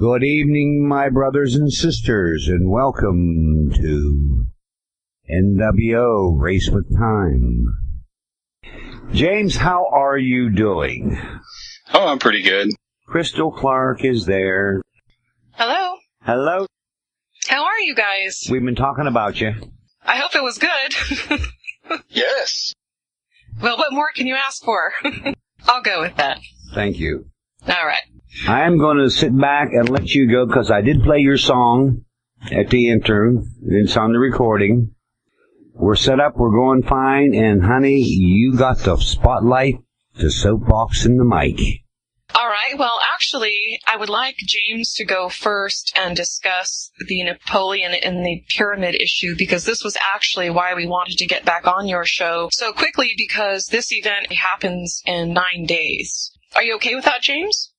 Good evening, my brothers and sisters, and welcome to NWO Race with Time. James, how are you doing? Oh, I'm pretty good. Crystal Clark is there. Hello. Hello. How are you guys? We've been talking about you. I hope it was good. Yes. Well, what more can you ask for? I'll go with that. Thank you. All right. I'm going to sit back and let you go because I did play your song at the intro. It's on the recording. We're set up. We're going fine. And, honey, you got the spotlight, the soapbox, and the mic. All right. Well, actually, I would like James to go first and discuss the Napoleon and the pyramid issue, because this was actually why we wanted to get back on your show so quickly, because this event happens in 9 days. Are you okay with that, James?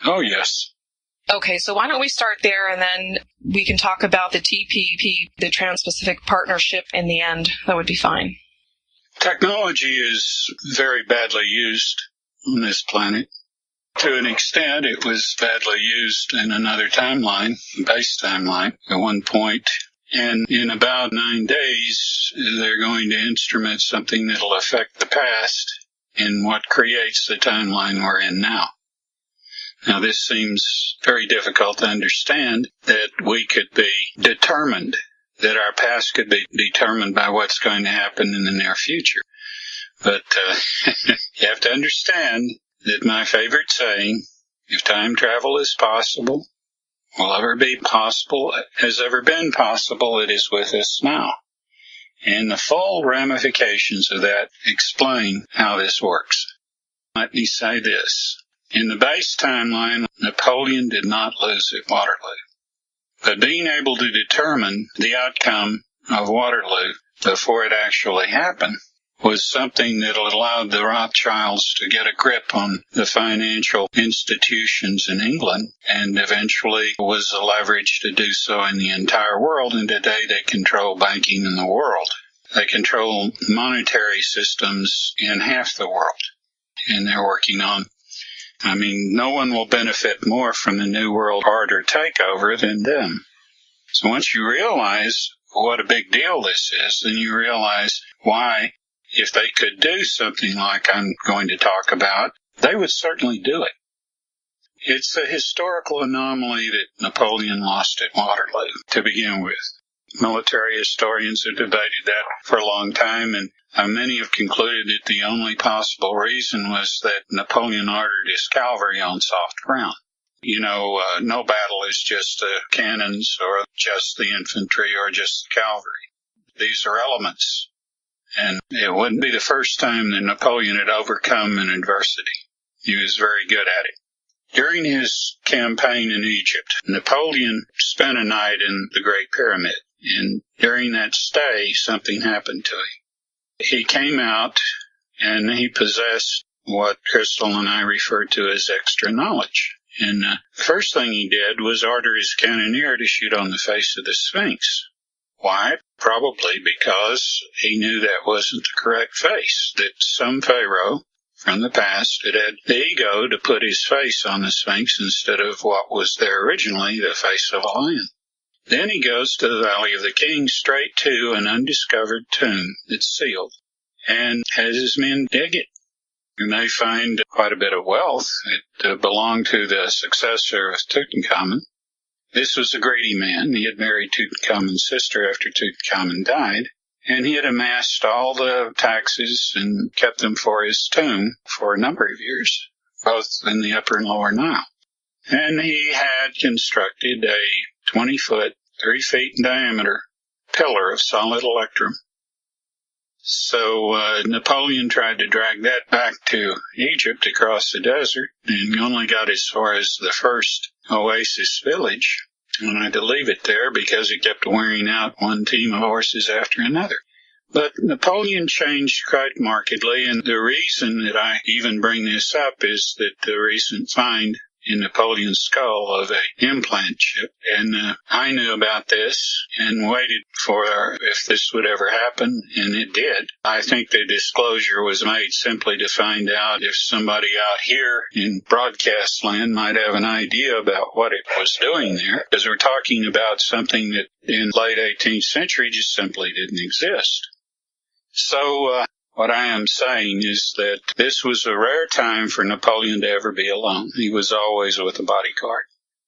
Oh, yes. Okay, so why don't we start there, and then we can talk about the TPP, the Trans-Pacific Partnership, in the end. That would be fine. Technology is very badly used on this planet. To an extent, it was badly used in another timeline, base timeline, at one point. And in about 9 days, they're going to instrument something that'll affect the past in what creates the timeline we're in now. Now, this seems very difficult to understand, that we could be determined, that our past could be determined by what's going to happen in the near future. But you have to understand that my favorite saying, if time travel is possible, will ever be possible, has ever been possible, it is with us now. And the full ramifications of that explain how this works. Let me say this. In the base timeline, Napoleon did not lose at Waterloo. But being able to determine the outcome of Waterloo before it actually happened was something that allowed the Rothschilds to get a grip on the financial institutions in England, and eventually was the leverage to do so in the entire world, and today they control banking in the world. They control monetary systems in half the world, and they're working on, no one will benefit more from the New World Order takeover than them. So once you realize what a big deal this is, then you realize why, if they could do something like I'm going to talk about, they would certainly do it. It's a historical anomaly that Napoleon lost at Waterloo, to begin with. Military historians have debated that for a long time, and many have concluded that the only possible reason was that Napoleon ordered his cavalry on soft ground. No battle is just the cannons or just the infantry or just the cavalry. These are elements. And it wouldn't be the first time that Napoleon had overcome an adversity. He was very good at it. During his campaign in Egypt, Napoleon spent a night in the Great Pyramid. And during that stay, something happened to him. He came out and he possessed what Crystal and I refer to as extra knowledge. And the first thing he did was order his cannoneer to shoot on the face of the Sphinx. Why? Probably because he knew that wasn't the correct face, that some pharaoh from the past had had the ego to put his face on the Sphinx instead of what was there originally, the face of a lion. Then he goes to the Valley of the Kings, straight to an undiscovered tomb that's sealed, and has his men dig it. And they find quite a bit of wealth. It belonged to the successor of Tutankhamun. This was a greedy man. He had married Tutankhamun's sister after Tutankhamun died, and he had amassed all the taxes and kept them for his tomb for a number of years, both in the Upper and Lower Nile. And he had constructed a 20-foot, 3 feet in diameter pillar of solid electrum. So Napoleon tried to drag that back to Egypt across the desert, and only got as far as the first oasis village, and I had to leave it there because he kept wearing out one team of horses after another. But Napoleon changed quite markedly, and the reason that I even bring this up is that the recent find in Napoleon's skull of an implant chip. And I knew about this and waited for if this would ever happen, and it did. I think the disclosure was made simply to find out if somebody out here in broadcast land might have an idea about what it was doing there, because we're talking about something that in late 18th century just simply didn't exist. So what I am saying is that this was a rare time for Napoleon to ever be alone. He was always with a bodyguard.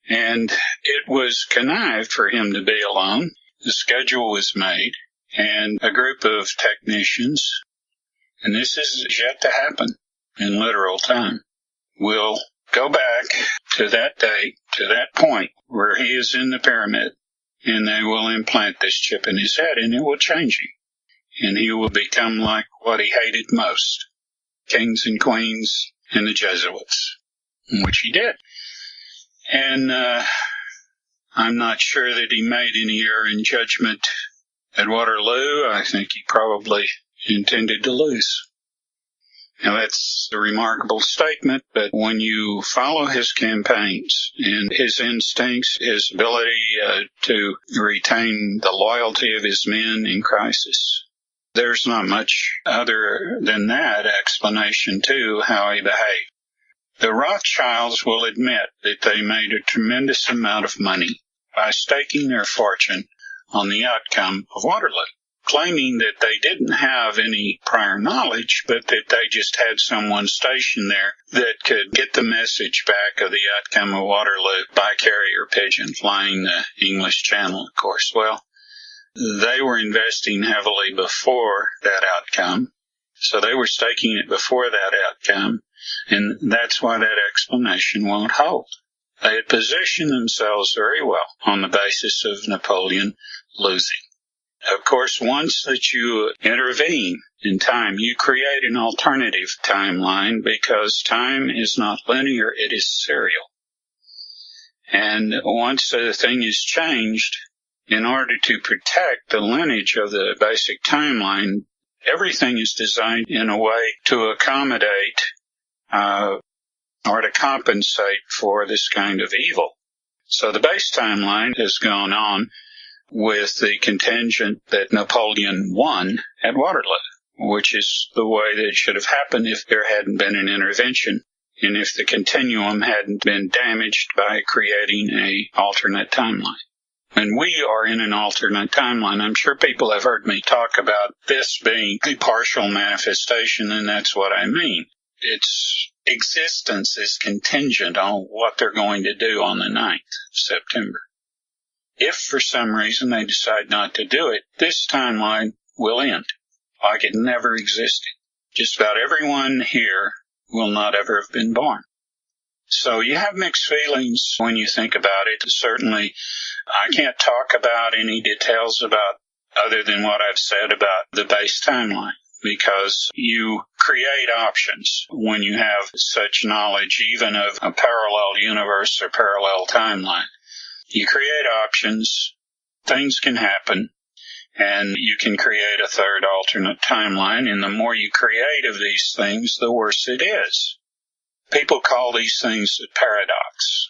And it was connived for him to be alone. The schedule was made, and a group of technicians, and this is yet to happen in literal time, will go back to that date, to that point where he is in the pyramid, and they will implant this chip in his head, and it will change him. And he will become like what he hated most, kings and queens and the Jesuits, which he did. And I'm not sure that he made any error in judgment at Waterloo. I think he probably intended to lose. Now, that's a remarkable statement, but when you follow his campaigns and his instincts, his ability to retain the loyalty of his men in crisis, there's not much other than that explanation to how he behaved. The Rothschilds will admit that they made a tremendous amount of money by staking their fortune on the outcome of Waterloo, claiming that they didn't have any prior knowledge, but that they just had someone stationed there that could get the message back of the outcome of Waterloo by carrier pigeon flying the English Channel, of course. Well, they were investing heavily before that outcome, so they were staking it before that outcome, and that's why that explanation won't hold. They had positioned themselves very well on the basis of Napoleon losing. Of course, once that you intervene in time, you create an alternative timeline because time is not linear, it is serial. And once the thing is changed, in order to protect the lineage of the basic timeline, everything is designed in a way to accommodate or to compensate for this kind of evil. So the base timeline has gone on with the contingent that Napoleon won at Waterloo, which is the way that it should have happened if there hadn't been an intervention and if the continuum hadn't been damaged by creating an alternate timeline. And we are in an alternate timeline. I'm sure people have heard me talk about this being a partial manifestation, and that's what I mean. Its existence is contingent on what they're going to do on the 9th of September. If for some reason they decide not to do it, this timeline will end, like it never existed. Just about everyone here will not ever have been born. So you have mixed feelings when you think about it. Certainly, I can't talk about any details about other than what I've said about the base timeline, because you create options when you have such knowledge, even of a parallel universe or parallel timeline. You create options, things can happen, and you can create a third alternate timeline, and the more you create of these things, the worse it is. People call these things a paradox.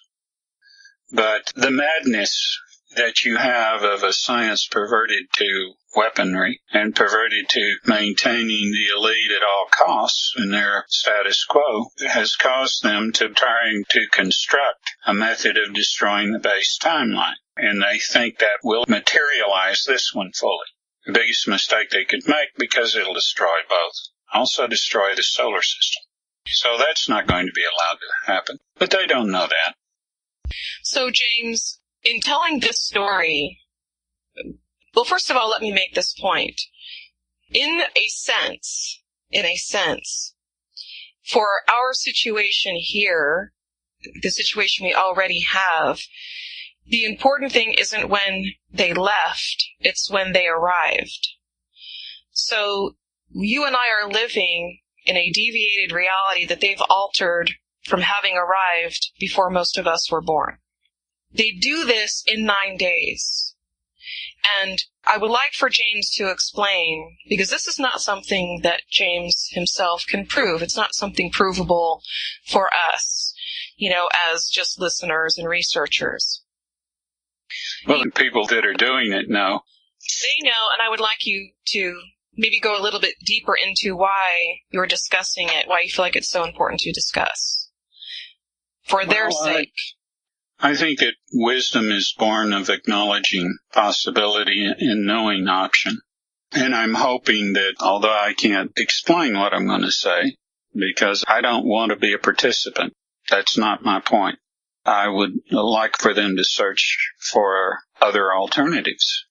But the madness that you have of a science perverted to weaponry and perverted to maintaining the elite at all costs in their status quo has caused them to trying to construct a method of destroying the base timeline. And they think that will materialize this one fully. The biggest mistake they could make, because it'll destroy both. Also destroy the solar system. So that's not going to be allowed to happen. But they don't know that. So, James, in telling this story, well, first of all, let me make this point. In a sense, for our situation here, the situation we already have, the important thing isn't when they left, it's when they arrived. So, you and I are living in a deviated reality that they've altered from having arrived before most of us were born. They do this in 9 days. And I would like for James to explain, because this is not something that James himself can prove. It's not something provable for us. as just listeners and researchers. Well, the people that are doing it know. They know, and I would like you to maybe go a little bit deeper into why you're discussing it, why you feel like it's so important to discuss. For their sake. I think that wisdom is born of acknowledging possibility and knowing option. And I'm hoping that, although I can't explain what I'm going to say, because I don't want to be a participant, that's not my point. I would like for them to search for other alternatives.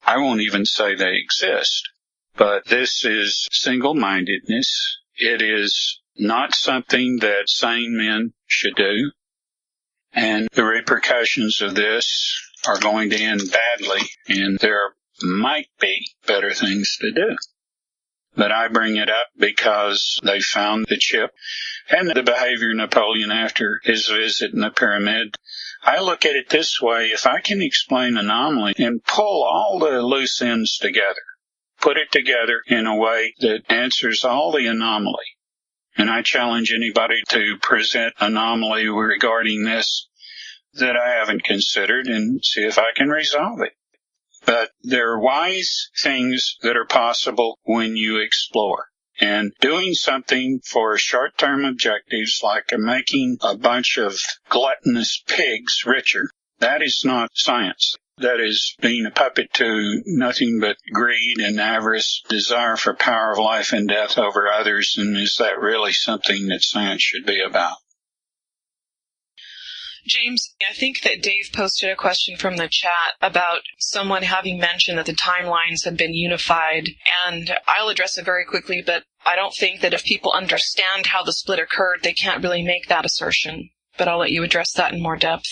I won't even say they exist, but this is single-mindedness. It is not something that sane men should do. And the repercussions of this are going to end badly, and there might be better things to do. But I bring it up because they found the chip and the behavior of Napoleon after his visit in the pyramid. I look at it this way: if I can explain anomaly and pull all the loose ends together, put it together in a way that answers all the anomaly, and I challenge anybody to present anomaly regarding this that I haven't considered and see if I can resolve it. But there are wise things that are possible when you explore. And doing something for short-term objectives like making a bunch of gluttonous pigs richer, that is not science. That is being a puppet to nothing but greed and avarice, desire for power of life and death over others. And is that really something that science should be about? James, I think that Dave posted a question from the chat about someone having mentioned that the timelines had been unified, and I'll address it very quickly, but I don't think that if people understand how the split occurred, they can't really make that assertion. But I'll let you address that in more depth.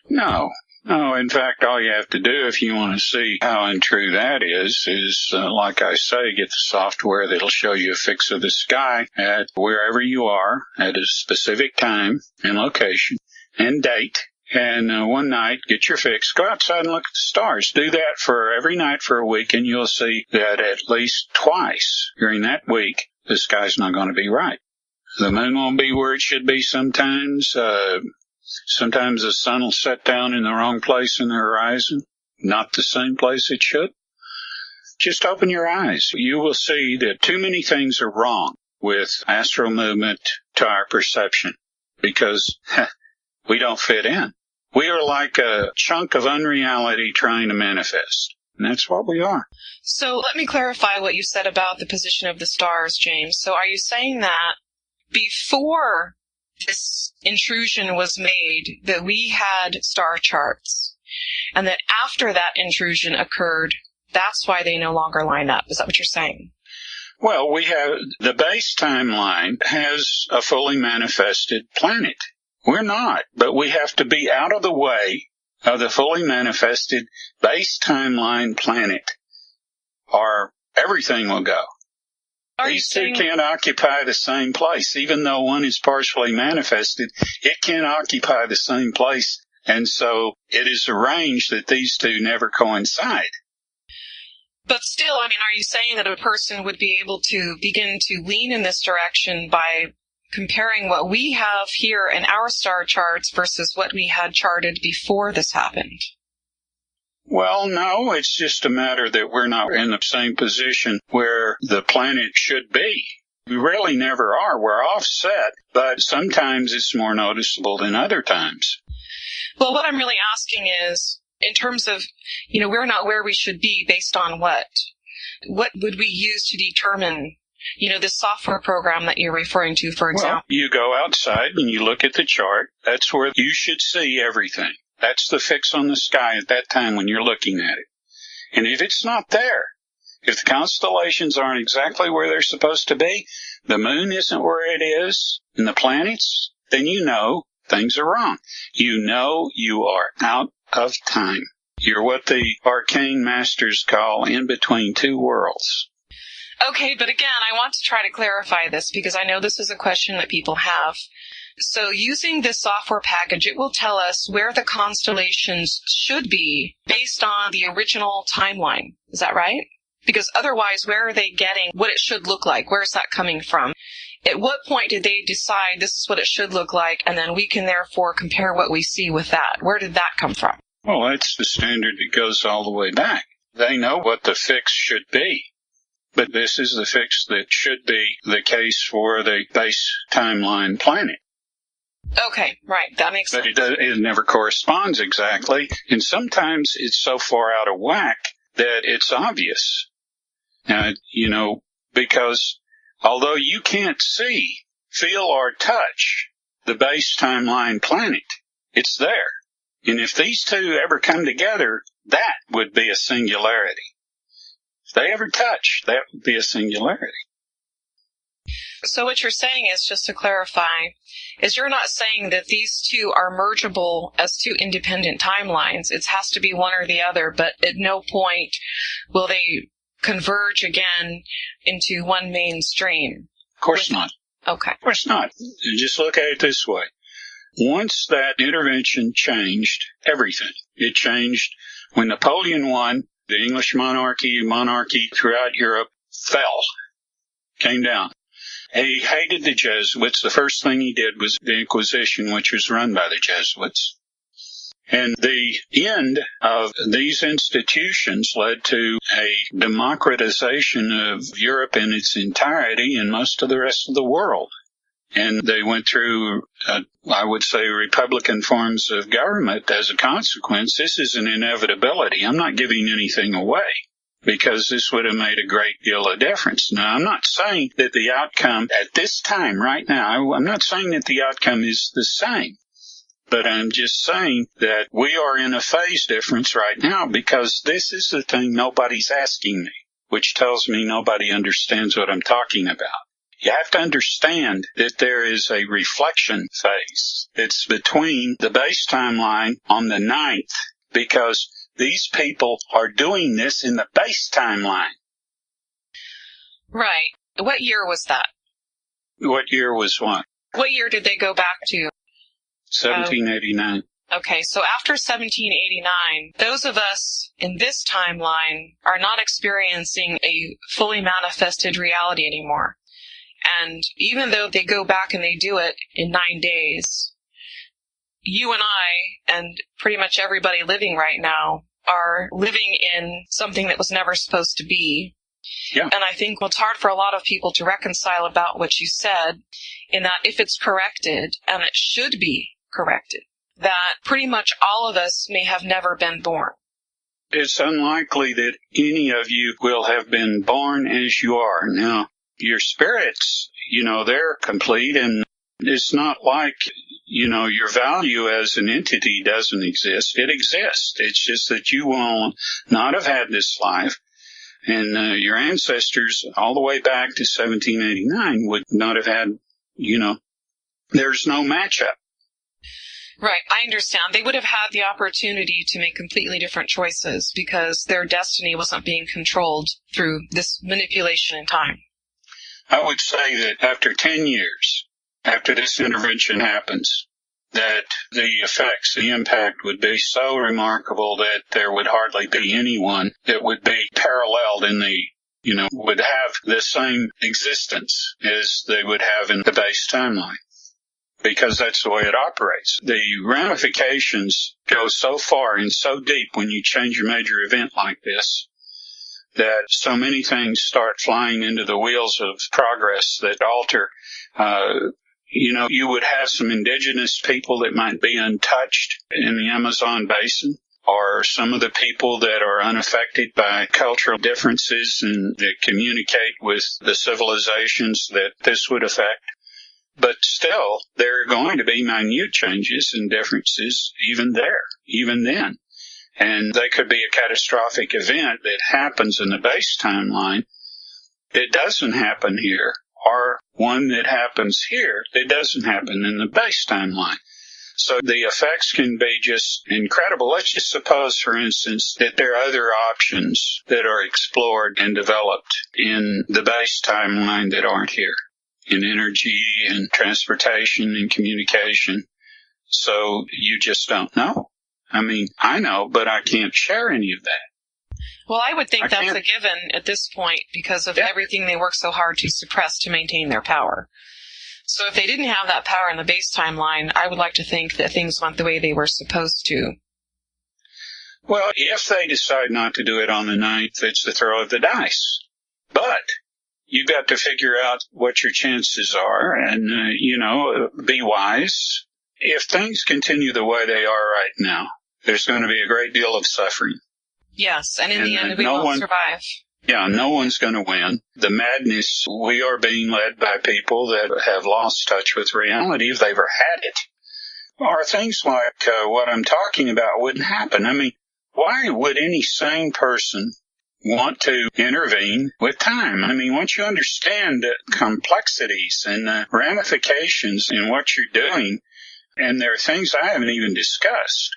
No, in fact, all you have to do if you want to see how untrue that is, like I say, get the software that'll show you a fix of the sky at wherever you are at a specific time and location and date, and one night, get your fix, go outside and look at the stars. Do that for every night for a week, and you'll see that at least twice during that week, the sky's not going to be right. The moon won't be where it should be sometimes. Sometimes the sun will set down in the wrong place in the horizon, not the same place it should. Just open your eyes. You will see that too many things are wrong with astral movement to our perception, because we don't fit in. We are like a chunk of unreality trying to manifest. And that's what we are. So let me clarify what you said about the position of the stars, James. So are you saying that before this intrusion was made, that we had star charts, and that after that intrusion occurred, that's why they no longer line up? Is that what you're saying? Well, we have the base timeline has a fully manifested planet. We're not, but we have to be out of the way of the fully manifested base timeline planet, or everything will go. These two can't occupy the same place. Even though one is partially manifested, it can't occupy the same place, and so it is arranged that these two never coincide. But still, are you saying that a person would be able to begin to lean in this direction by comparing what we have here in our star charts versus what we had charted before this happened? Well, no, it's just a matter that we're not in the same position where the planet should be. We really never are. We're offset, but sometimes it's more noticeable than other times. Well, what I'm really asking is, in terms of, we're not where we should be based on what? What would we use to determine this software program that you're referring to, for example? Well, you go outside and you look at the chart. That's where you should see everything. That's the fix on the sky at that time when you're looking at it. And if it's not there, if the constellations aren't exactly where they're supposed to be, the moon isn't where it is, and the planets, then you know things are wrong. You know you are out of time. You're what the arcane masters call in between two worlds. Okay, but again, I want to try to clarify this because I know this is a question that people have. So using this software package, it will tell us where the constellations should be based on the original timeline. Is that right? Because otherwise, where are they getting what it should look like? Where is that coming from? At what point did they decide this is what it should look like, and then we can therefore compare what we see with that? Where did that come from? Well, that's the standard that goes all the way back. They know what the fix should be. But this is the fix that should be the case for the base timeline planet. Okay, right. That makes sense. But it never corresponds exactly. And sometimes it's so far out of whack that it's obvious. Because although you can't see, feel, or touch the base timeline planet, it's there. And if these two ever come together, that would be a singularity. If they ever touch, that would be a singularity. So what you're saying is, just to clarify, is you're not saying that these two are mergeable as two independent timelines. It has to be one or the other, but at no point will they converge again into one mainstream. Of course not. Okay. Of course not. Just look at it this way. Once that intervention changed everything. It changed when Napoleon won, the English monarchy throughout Europe fell, came down. He hated the Jesuits. The first thing he did was the Inquisition, which was run by the Jesuits. And the end of these institutions led to a democratization of Europe in its entirety and most of the rest of the world. And they went through, I would say, Republican forms of government as a consequence. This is an inevitability. I'm not giving anything away, because this would have made a great deal of difference. Now, I'm not saying that the outcome at this time, right now, I'm not saying that the outcome is the same. But I'm just saying that we are in a phase difference right now, because this is the thing nobody's asking me, which tells me nobody understands what I'm talking about. You have to understand that there is a reflection phase. It's between the base timeline on the 9th, because these people are doing this in the base timeline. Right. What year was that? What year was what? What year did they go back to? 1789. Okay, so after 1789, those of us in this timeline are not experiencing a fully manifested reality anymore. And even though they go back and they do it in 9 days, you and I, and pretty much everybody living right now, are living in something that was never supposed to be. Yeah. And I think what's hard for a lot of people to reconcile about what you said, in that if it's corrected, and it should be corrected, that pretty much all of us may have never been born. It's unlikely that any of you will have been born as you are. Now, your spirits, they're complete, and it's not like, your value as an entity doesn't exist. It exists. It's just that you will not have had this life, and your ancestors all the way back to 1789 would not have had, there's no matchup. Right, I understand. They would have had the opportunity to make completely different choices because their destiny wasn't being controlled through this manipulation in time. I would say that after 10 years, after this intervention happens, that the effects, the impact would be so remarkable that there would hardly be anyone that would be paralleled in the, would have the same existence as they would have in the base timeline. Because that's the way it operates. The ramifications go so far and so deep when you change a major event like this, that so many things start flying into the wheels of progress that alter. You would have some indigenous people that might be untouched in the Amazon basin, or some of the people that are unaffected by cultural differences and that communicate with the civilizations that this would affect. But still, there are going to be minute changes and differences even then. And they could be a catastrophic event that happens in the base timeline that doesn't happen here, or one that happens here that doesn't happen in the base timeline. So the effects can be just incredible. Let's just suppose, for instance, that there are other options that are explored and developed in the base timeline that aren't here, in energy and transportation and communication. So you just don't know. I mean, I know, but I can't share any of that. Well, I would think that's a given at this point because of everything they work so hard to suppress to maintain their power. So if they didn't have that power in the base timeline, I would like to think that things went the way they were supposed to. Well, if they decide not to do it on the 9th, it's the throw of the dice. But you got to figure out what your chances are and, be wise. If things continue the way they are right now, there's going to be a great deal of suffering. Yes, and in the end, we won't survive. Yeah, no one's going to win. The madness, we are being led by people that have lost touch with reality if they've ever had it. Or things like what I'm talking about wouldn't happen. I mean, why would any sane person want to intervene with time? I mean, once you understand the complexities and the ramifications in what you're doing, and there are things I haven't even discussed,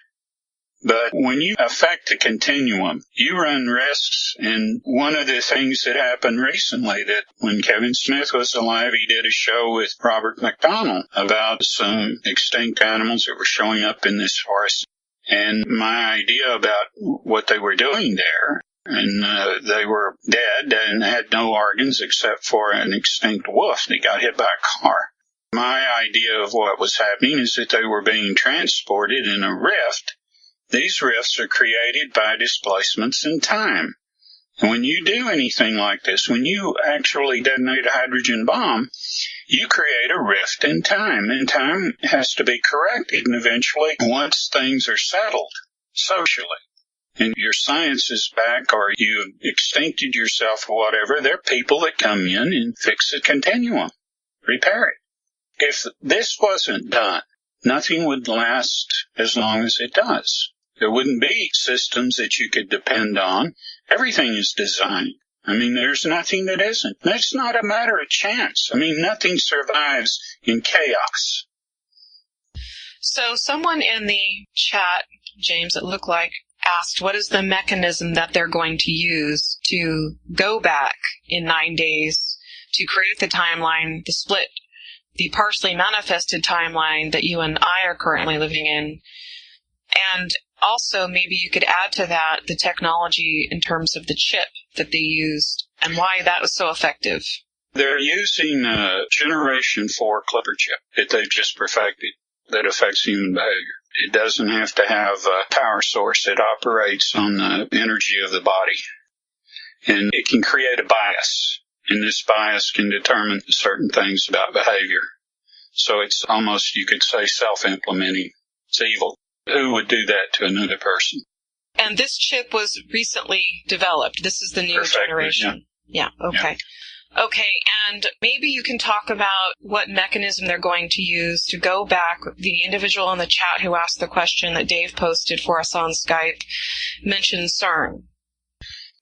but when you affect a continuum, you run risks. And one of the things that happened recently, that when Kevin Smith was alive, he did a show with Robert McDonnell about some extinct animals that were showing up in this forest. And my idea about what they were doing there, and they were dead and had no organs except for an extinct wolf that got hit by a car. My idea of what was happening is that they were being transported in a rift. These rifts are created by displacements in time. And when you do anything like this, when you actually detonate a hydrogen bomb, you create a rift in time, and time has to be corrected. And eventually, once things are settled socially, and your science is back, or you've extincted yourself or whatever, there are people that come in and fix the continuum, repair it. If this wasn't done, nothing would last as long as it does. There wouldn't be systems that you could depend on. Everything is designed. I mean, there's nothing that isn't. That's not a matter of chance. I mean, nothing survives in chaos. So someone in the chat, James, it looked like, asked what is the mechanism that they're going to use to go back in 9 days to create the timeline, the split, the partially manifested timeline that you and I are currently living in. And also, maybe you could add to that the technology in terms of the chip that they used and why that was so effective. They're using a Generation 4 clipper chip that they've just perfected that affects human behavior. It doesn't have to have a power source. It operates on the energy of the body. And it can create a bias. And this bias can determine certain things about behavior. So it's almost, you could say, self-implementing. It's evil. Who would do that to another person? And this chip was recently developed. This is the new generation. Yeah, okay. Yeah. Okay, and maybe you can talk about what mechanism they're going to use to go back. The individual in the chat who asked the question that Dave posted for us on Skype mentioned CERN.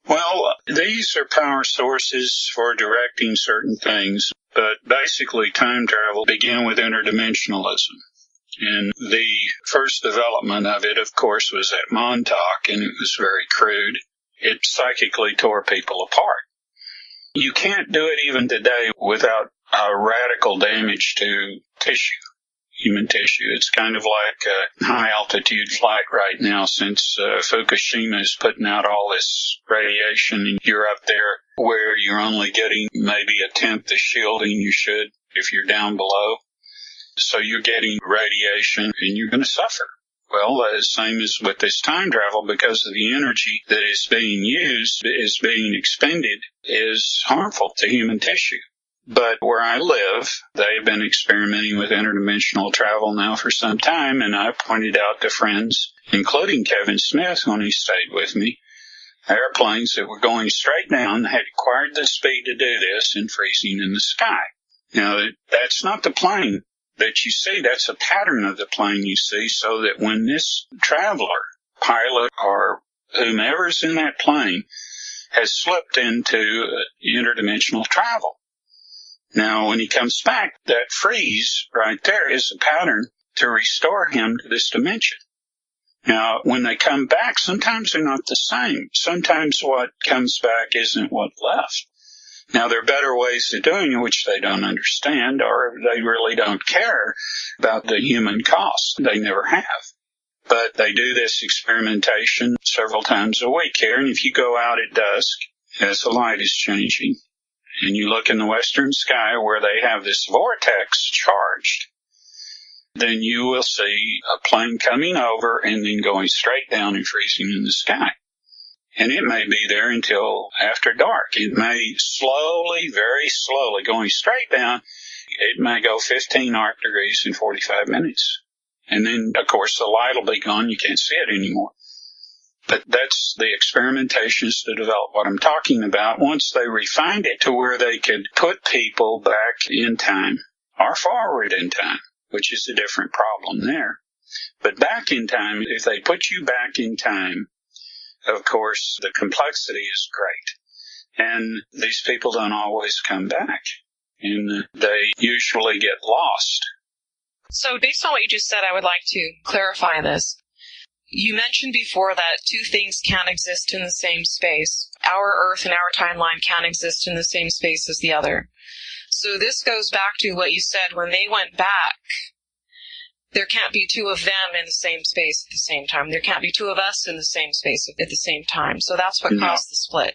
Well, these are power sources for directing certain things, but basically time travel began with interdimensionalism. And the first development of it, of course, was at Montauk, and it was very crude. It psychically tore people apart. You can't do it even today without radical damage to tissue, human tissue. It's kind of like a high-altitude flight right now since Fukushima is putting out all this radiation, and you're up there where you're only getting maybe a tenth the shielding you should if you're down below. So you're getting radiation and you're going to suffer. Well, the same as with this time travel, because of the energy that is being used, is being expended, is harmful to human tissue. But where I live, they've been experimenting with interdimensional travel now for some time, and I've pointed out to friends, including Kevin Smith when he stayed with me, airplanes that were going straight down had acquired the speed to do this and freezing in the sky. Now, that's not the plane that you see, that's a pattern of the plane you see, so that when this traveler, pilot, or whomever's in that plane has slipped into interdimensional travel. Now, when he comes back, that freeze right there is a pattern to restore him to this dimension. Now, when they come back, sometimes they're not the same. Sometimes what comes back isn't what left. Now, there are better ways of doing it, which they don't understand, or they really don't care about the human cost. They never have. But they do this experimentation several times a week here, and if you go out at dusk, as the light is changing, and you look in the western sky where they have this vortex charged, then you will see a plane coming over and then going straight down and freezing in the sky. And it may be there until after dark. It may slowly, very slowly, going straight down, it may go 15 arc degrees in 45 minutes. And then, of course, the light will be gone. You can't see it anymore. But that's the experimentations to develop what I'm talking about. Once they refined it to where they could put people back in time or forward in time, which is a different problem there. But back in time, if they put you back in time, of course, the complexity is great. And these people don't always come back. And they usually get lost. So based on what you just said, I would like to clarify this. You mentioned before that two things can't exist in the same space. Our Earth and our timeline can't exist in the same space as the other. So this goes back to what you said. When they went back, there can't be two of them in the same space at the same time. There can't be two of us in the same space at the same time. So that's what caused the split.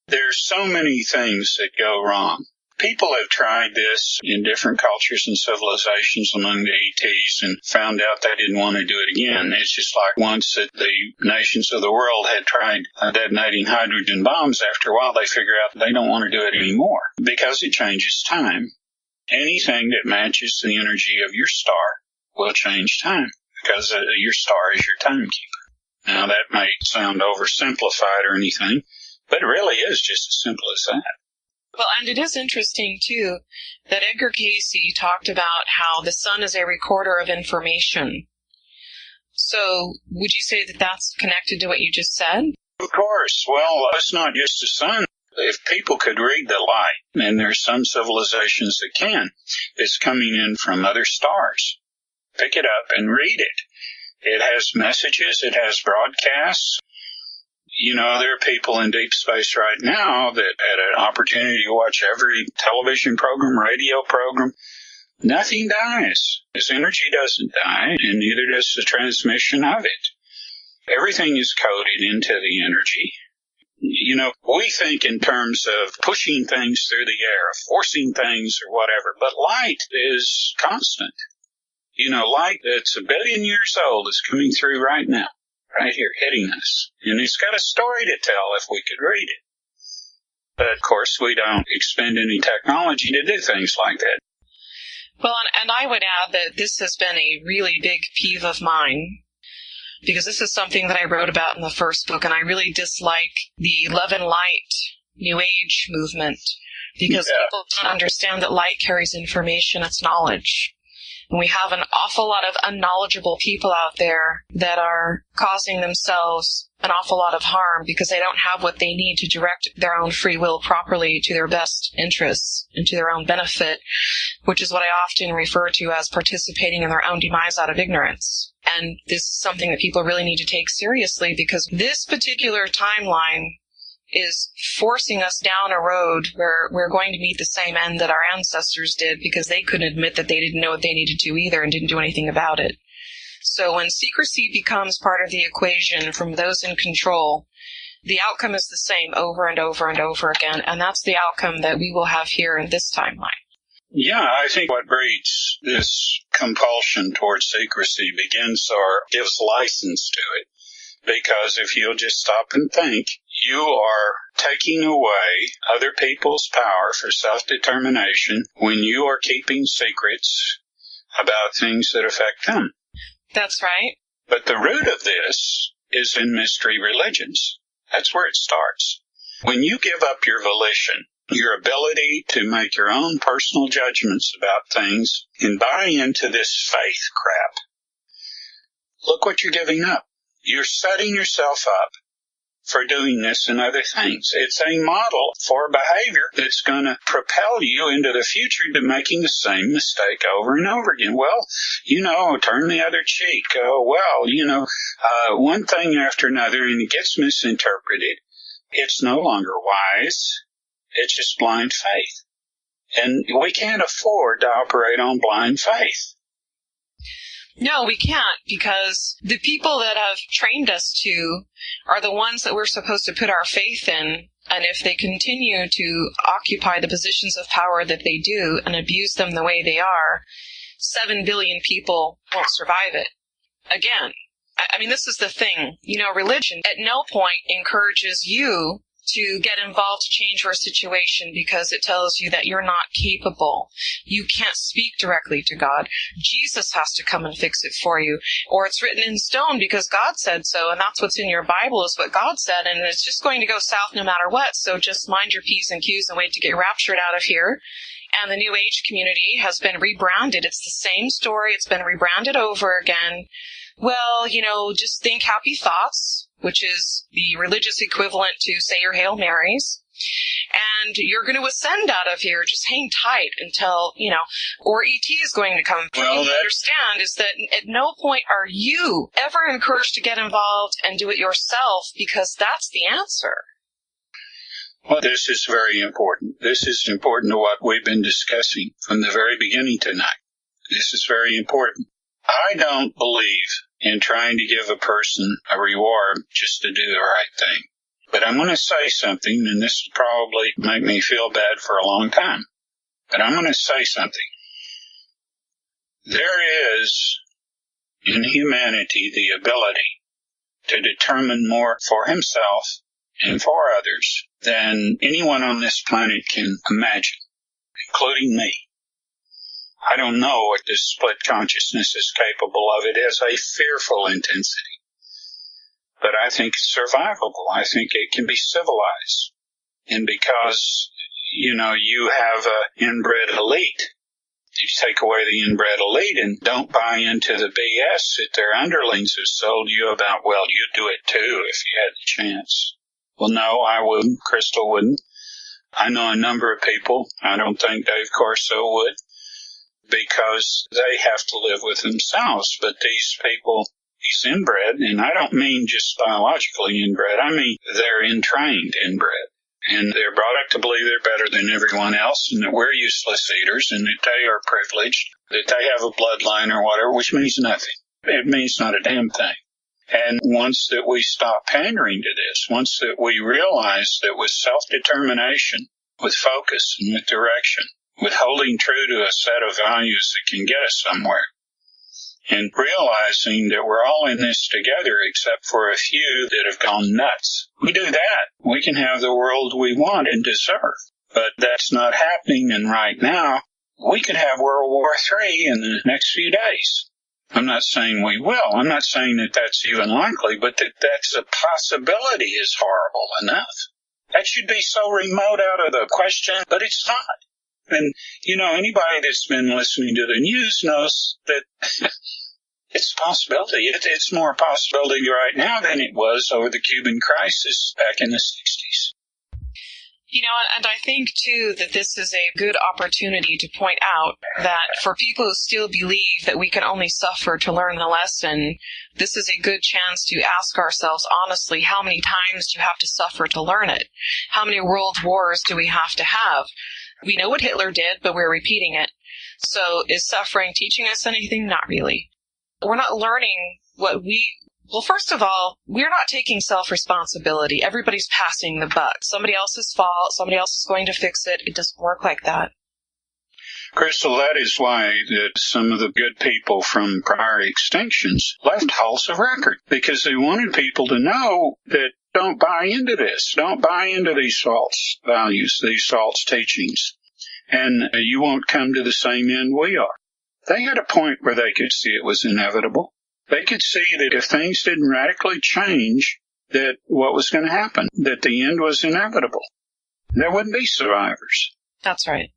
There's so many things that go wrong. People have tried this in different cultures and civilizations among the ETs and found out they didn't want to do it again. It's just like once that the nations of the world had tried detonating hydrogen bombs, after a while they figure out they don't want to do it anymore because it changes time. Anything that matches the energy of your star will change time because your star is your timekeeper. Now that may sound oversimplified or anything, but it really is just as simple as that. Well, and it is interesting, too, that Edgar Cayce talked about how the sun is a recorder of information. So would you say that that's connected to what you just said? Of course. Well, it's not just the sun. If people could read the light, and there's some civilizations that can, it's coming in from other stars. Pick it up and read it. It has messages. It has broadcasts. You know, there are people in deep space right now that had an opportunity to watch every television program, radio program. Nothing dies. This energy doesn't die, and neither does the transmission of it. Everything is coded into the energy. You know, we think in terms of pushing things through the air, forcing things or whatever, but light is constant. You know, light that's 1 billion years old is coming through right now. Right here, hitting us. And it's got a story to tell if we could read it. But, of course, we don't expend any technology to do things like that. Well, and I would add that this has been a really big peeve of mine, because this is something that I wrote about in the first book, and I really dislike the love and light New Age movement, because people don't understand that light carries information, it's knowledge. And we have an awful lot of unknowledgeable people out there that are causing themselves an awful lot of harm because they don't have what they need to direct their own free will properly to their best interests and to their own benefit, which is what I often refer to as participating in their own demise out of ignorance. And this is something that people really need to take seriously, because this particular timeline is forcing us down a road where we're going to meet the same end that our ancestors did, because they couldn't admit that they didn't know what they needed to either and didn't do anything about it. So when secrecy becomes part of the equation from those in control, the outcome is the same over and over and over again, and that's the outcome that we will have here in this timeline. Yeah, I think what breeds this compulsion towards secrecy begins or gives license to it. Because if you'll just stop and think, you are taking away other people's power for self-determination when you are keeping secrets about things that affect them. That's right. But the root of this is in mystery religions. That's where it starts. When you give up your volition, your ability to make your own personal judgments about things and buy into this faith crap, look what you're giving up. You're setting yourself up for doing this and other things. It's a model for behavior that's going to propel you into the future to making the same mistake over and over again. Well, turn the other cheek. One thing after another, and it gets misinterpreted. It's no longer wise. It's just blind faith. And we can't afford to operate on blind faith. No, we can't, because the people that have trained us to are the ones that we're supposed to put our faith in. And if they continue to occupy the positions of power that they do and abuse them the way they are, 7 billion people won't survive it. Again, I mean, this is the thing. You know, religion at no point encourages you to get involved to change your situation because it tells you that you're not capable. You can't speak directly to God. Jesus has to come and fix it for you. Or it's written in stone because God said so, and that's what's in your Bible is what God said, and it's just going to go south no matter what, so just mind your P's and Q's and wait to get raptured out of here. And the New Age community has been rebranded. It's the same story. It's been rebranded over again. Well, you know, just think happy thoughts, which is the religious equivalent to say your Hail Marys, and you're going to ascend out of here. Just hang tight until, you know, or ET is going to come. What you understand is that at no point are you ever encouraged to get involved and do it yourself, because that's the answer. Well, this is very important. This is important to what we've been discussing from the very beginning tonight. This is very important. I don't believe in trying to give a person a reward just to do the right thing. But I'm going to say something, and this will probably make me feel bad for a long time. But I'm going to say something. There is, in humanity, the ability to determine more for himself and for others than anyone on this planet can imagine, including me. I don't know what this split consciousness is capable of. It has a fearful intensity. But I think it's survivable. I think it can be civilized. And because, you know, you have an inbred elite, you take away the inbred elite and don't buy into the BS that their underlings have sold you about, well, you'd do it too if you had the chance. Well, no, I wouldn't. Crystal wouldn't. I know a number of people. I don't think Dave Corso would, because they have to live with themselves. But these people, these inbred, and I don't mean just biologically inbred, I mean they're entrained inbred. And they're brought up to believe they're better than everyone else, and that we're useless eaters, and that they are privileged, that they have a bloodline or whatever, which means nothing. It means not a damn thing. And once that we stop pandering to this, once that we realize that with self-determination, with focus and with direction, with holding true to a set of values that can get us somewhere, and realizing that we're all in this together except for a few that have gone nuts. We do that, we can have the world we want and deserve. But that's not happening, and right now, we could have World War III in the next few days. I'm not saying we will. I'm not saying that that's even likely, but that's a possibility is horrible enough. That should be so remote out of the question, but it's not. And, you know, anybody that's been listening to the news knows that it's a possibility. It's more a possibility right now than it was over the Cuban crisis back in the 60s. You know, and I think, too, that this is a good opportunity to point out that for people who still believe that we can only suffer to learn the lesson, this is a good chance to ask ourselves honestly, how many times do you have to suffer to learn it? How many world wars do we have to have? We know what Hitler did, but we're repeating it. So is suffering teaching us anything? Not really. We're not learning what well, first of all, we're not taking self-responsibility. Everybody's passing the buck. Somebody else's fault. Somebody else is going to fix it. It doesn't work like that. Crystal, that is why that some of the good people from prior extinctions left halls of record, because they wanted people to know that don't buy into this. Don't buy into these false values, these false teachings, and you won't come to the same end we are. They had a point where they could see it was inevitable. They could see that if things didn't radically change, that what was going to happen, that the end was inevitable. There wouldn't be survivors. That's right.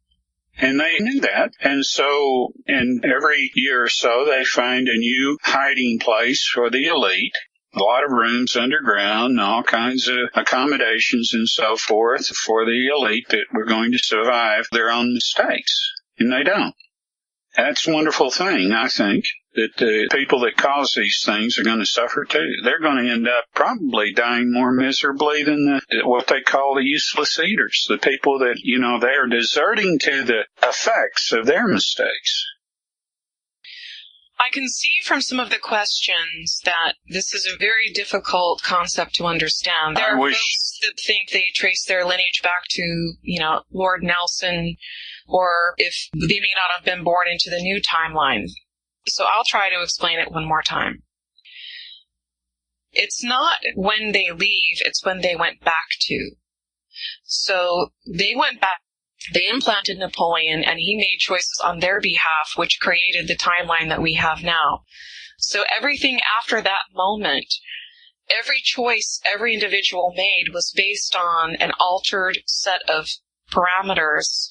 And they knew that. And so, in every year or so, they find a new hiding place for the elite. A lot of rooms underground, and all kinds of accommodations and so forth for the elite that were going to survive their own mistakes. And they don't. That's a wonderful thing, I think, that the people that cause these things are going to suffer too. They're going to end up probably dying more miserably than what they call the useless eaters, the people that, you know, they are deserting to the effects of their mistakes. I can see from some of the questions that this is a very difficult concept to understand. There are folks that think they trace their lineage back to, Lord Nelson, or if they may not have been born into the new timeline. So I'll try to explain it one more time. It's not when they leave, it's when they went back to. So they went back. They implanted Napoleon, and he made choices on their behalf, which created the timeline that we have now. So everything after that moment, every choice every individual made was based on an altered set of parameters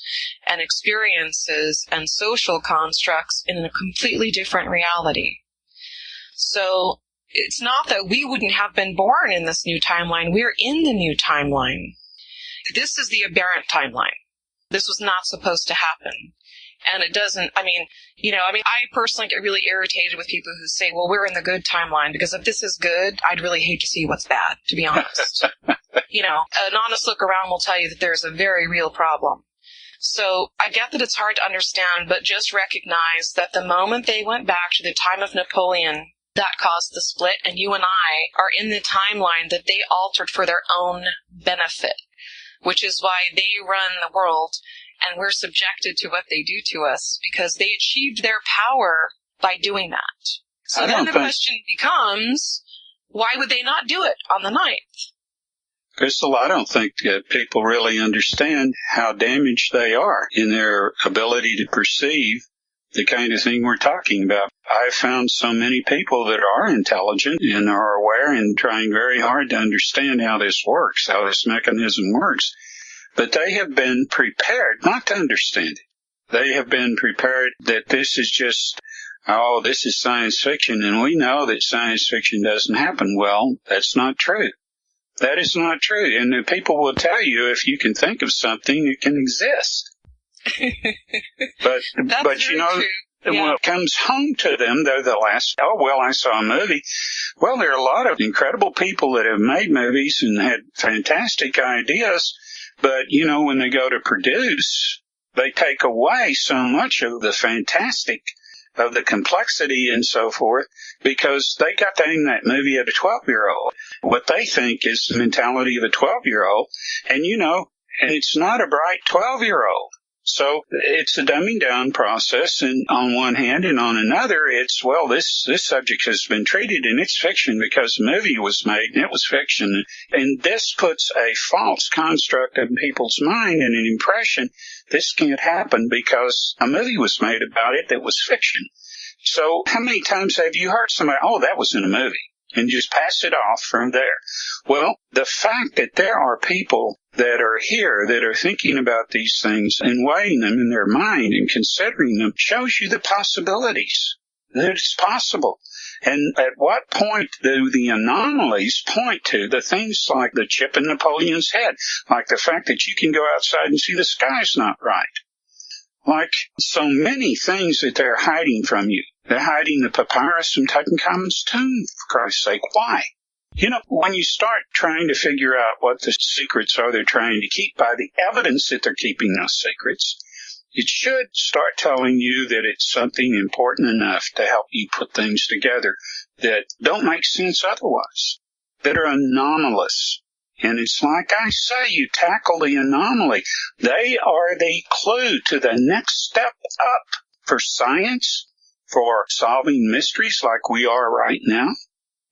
and experiences and social constructs in a completely different reality. So it's not that we wouldn't have been born in this new timeline. We're in the new timeline. This is the aberrant timeline. This was not supposed to happen. And it doesn't, I personally get really irritated with people who say, well, we're in the good timeline, because if this is good, I'd really hate to see what's bad, to be honest. An honest look around will tell you that there's a very real problem. So I get that it's hard to understand, but just recognize that the moment they went back to the time of Napoleon, that caused the split, and you and I are in the timeline that they altered for their own benefit, which is why they run the world, and we're subjected to what they do to us, because they achieved their power by doing that. So then the question becomes, why would they not do it on the 9th? Crystal, I don't think that people really understand how damaged they are in their ability to perceive the kind of thing we're talking about. I've found so many people that are intelligent and are aware and trying very hard to understand how this works, how this mechanism works. But they have been prepared not to understand it. They have been prepared that this is just, this is science fiction, and we know that science fiction doesn't happen. Well, that's not true. That is not true. And the people will tell you if you can think of something, it can exist. But true. When it comes home to them, they're the last, I saw a movie. Well, there are a lot of incredible people that have made movies and had fantastic ideas, but, when they go to produce, they take away so much of the fantastic, of the complexity and so forth, because they got to aim that movie at a 12-year-old. What they think is the mentality of a 12-year-old, and it's not a bright 12-year-old. So it's a dumbing down process, and on one hand, and on another, it's, this subject has been treated, and it's fiction because a movie was made, and it was fiction. And this puts a false construct in people's mind and an impression this can't happen because a movie was made about it that was fiction. So how many times have you heard somebody, that was in a movie, and just pass it off from there? Well, the fact that there are people that are here that are thinking about these things and weighing them in their mind and considering them shows you the possibilities, that it's possible. And at what point do the anomalies point to the things like the chip in Napoleon's head, like the fact that you can go outside and see the sky's not right, like so many things that they're hiding from you. They're hiding the papyrus from Tutankhamun's tomb, for Christ's sake. Why? When you start trying to figure out what the secrets are they're trying to keep by the evidence that they're keeping those secrets, it should start telling you that it's something important enough to help you put things together that don't make sense otherwise, that are anomalous. And it's like I say, you tackle the anomaly. They are the clue to the next step up for science, for solving mysteries like we are right now.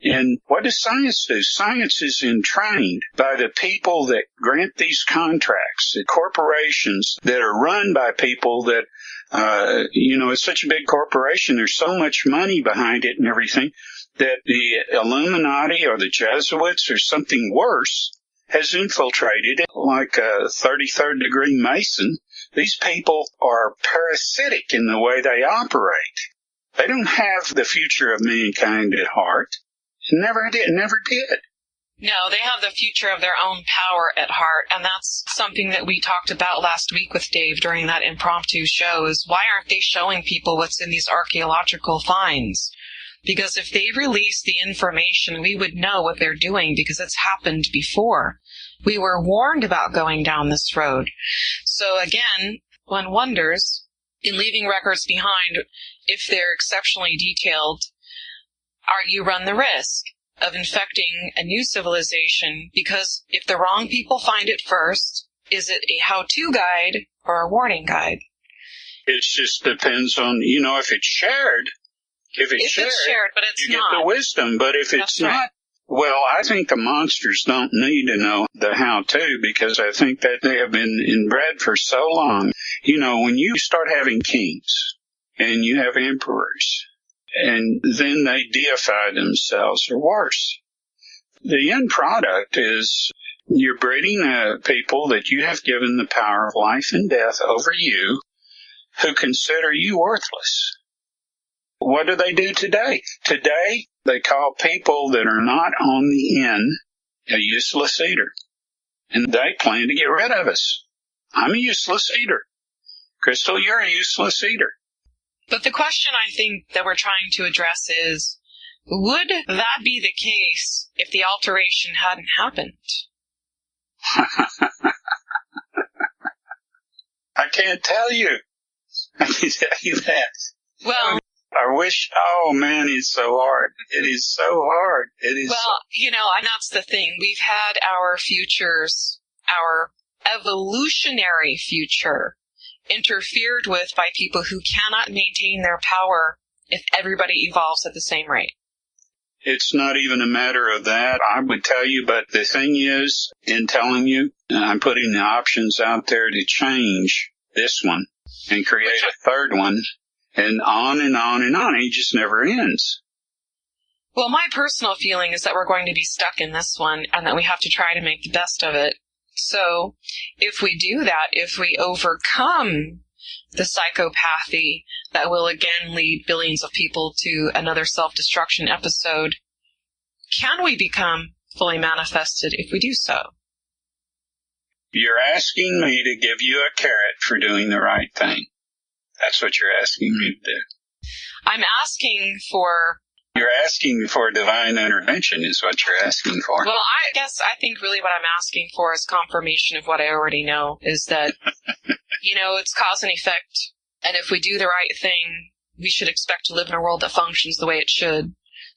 And what does science do? Science is entrained by the people that grant these contracts, the corporations that are run by people that, it's such a big corporation. There's so much money behind it and everything that the Illuminati or the Jesuits or something worse has infiltrated it like a 33rd degree Mason. These people are parasitic in the way they operate. They don't have the future of mankind at heart. Never did. No, they have the future of their own power at heart, and that's something that we talked about last week with Dave during that impromptu show, is why aren't they showing people what's in these archaeological finds? Because if they release the information, we would know what they're doing because it's happened before. We were warned about going down this road. So again, one wonders, in leaving records behind, if they're exceptionally detailed, you run the risk of infecting a new civilization, because if the wrong people find it first, is it a how-to guide or a warning guide? It just depends on, if it's shared. If it's shared, but it's you not. get the wisdom. But if it's not, well, I think the monsters don't need to know the how-to, because I think that they have been inbred for so long. When you start having kings and you have emperors, and then they deify themselves, or worse, the end product is you're breeding people that you have given the power of life and death over you, who consider you worthless. What do they do today? Today, they call people that are not on the inn a useless eater. And they plan to get rid of us. I'm a useless eater. Crystal, you're a useless eater. But the question I think that we're trying to address is, would that be the case if the alteration hadn't happened? I can't tell you. I can tell you that. Well, I wish, oh man, it's so hard. It is so hard. It is. Well, and that's the thing. We've had our futures, our evolutionary future, interfered with by people who cannot maintain their power if everybody evolves at the same rate. It's not even a matter of that, I would tell you, but the thing is, in telling you, I'm putting the options out there to change this one and create a third one, and on and on and on. It just never ends. Well, my personal feeling is that we're going to be stuck in this one and that we have to try to make the best of it. So if we do that, if we overcome the psychopathy that will again lead billions of people to another self-destruction episode, can we become fully manifested if we do so? You're asking me to give you a carrot for doing the right thing. That's what you're asking me to do. I'm asking for... You're asking for divine intervention is what you're asking for. Well, I think really what I'm asking for is confirmation of what I already know, is that, it's cause and effect. And if we do the right thing, we should expect to live in a world that functions the way it should,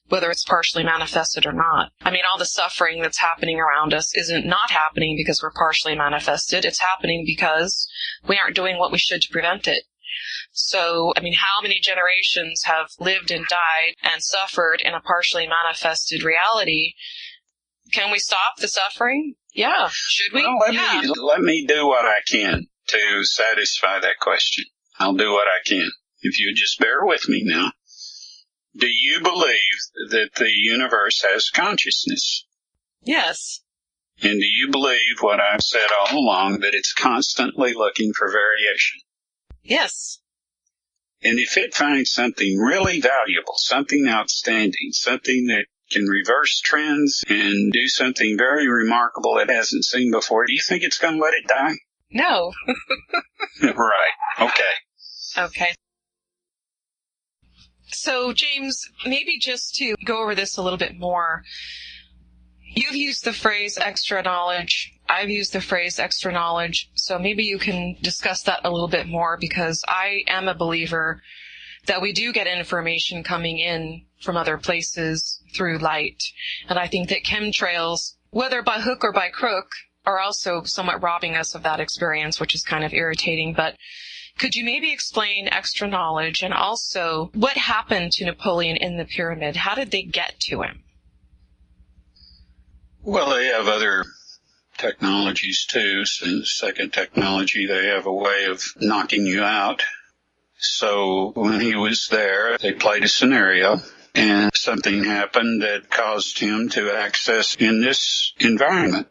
whether it's partially manifested or not. I mean, all the suffering that's happening around us isn't not happening because we're partially manifested. It's happening because we aren't doing what we should to prevent it. So, how many generations have lived and died and suffered in a partially manifested reality? Can we stop the suffering? Yeah. Should we? Well, let me do what I can to satisfy that question. I'll do what I can. If you just bear with me now. Do you believe that the universe has consciousness? Yes. And do you believe what I've said all along, that it's constantly looking for variation? Yes. And if it finds something really valuable, something outstanding, something that can reverse trends and do something very remarkable it hasn't seen before, do you think it's going to let it die? No. Right. Okay. So, James, maybe just to go over this a little bit more, you've used the phrase extra knowledge. I've used the phrase extra knowledge. So maybe you can discuss that a little bit more, because I am a believer that we do get information coming in from other places through light. And I think that chemtrails, whether by hook or by crook, are also somewhat robbing us of that experience, which is kind of irritating. But could you maybe explain extra knowledge, and also what happened to Napoleon in the pyramid? How did they get to him? Well, they have other technologies too. So second technology, they have a way of knocking you out. So when he was there, they played a scenario, and something happened that caused him to access in this environment.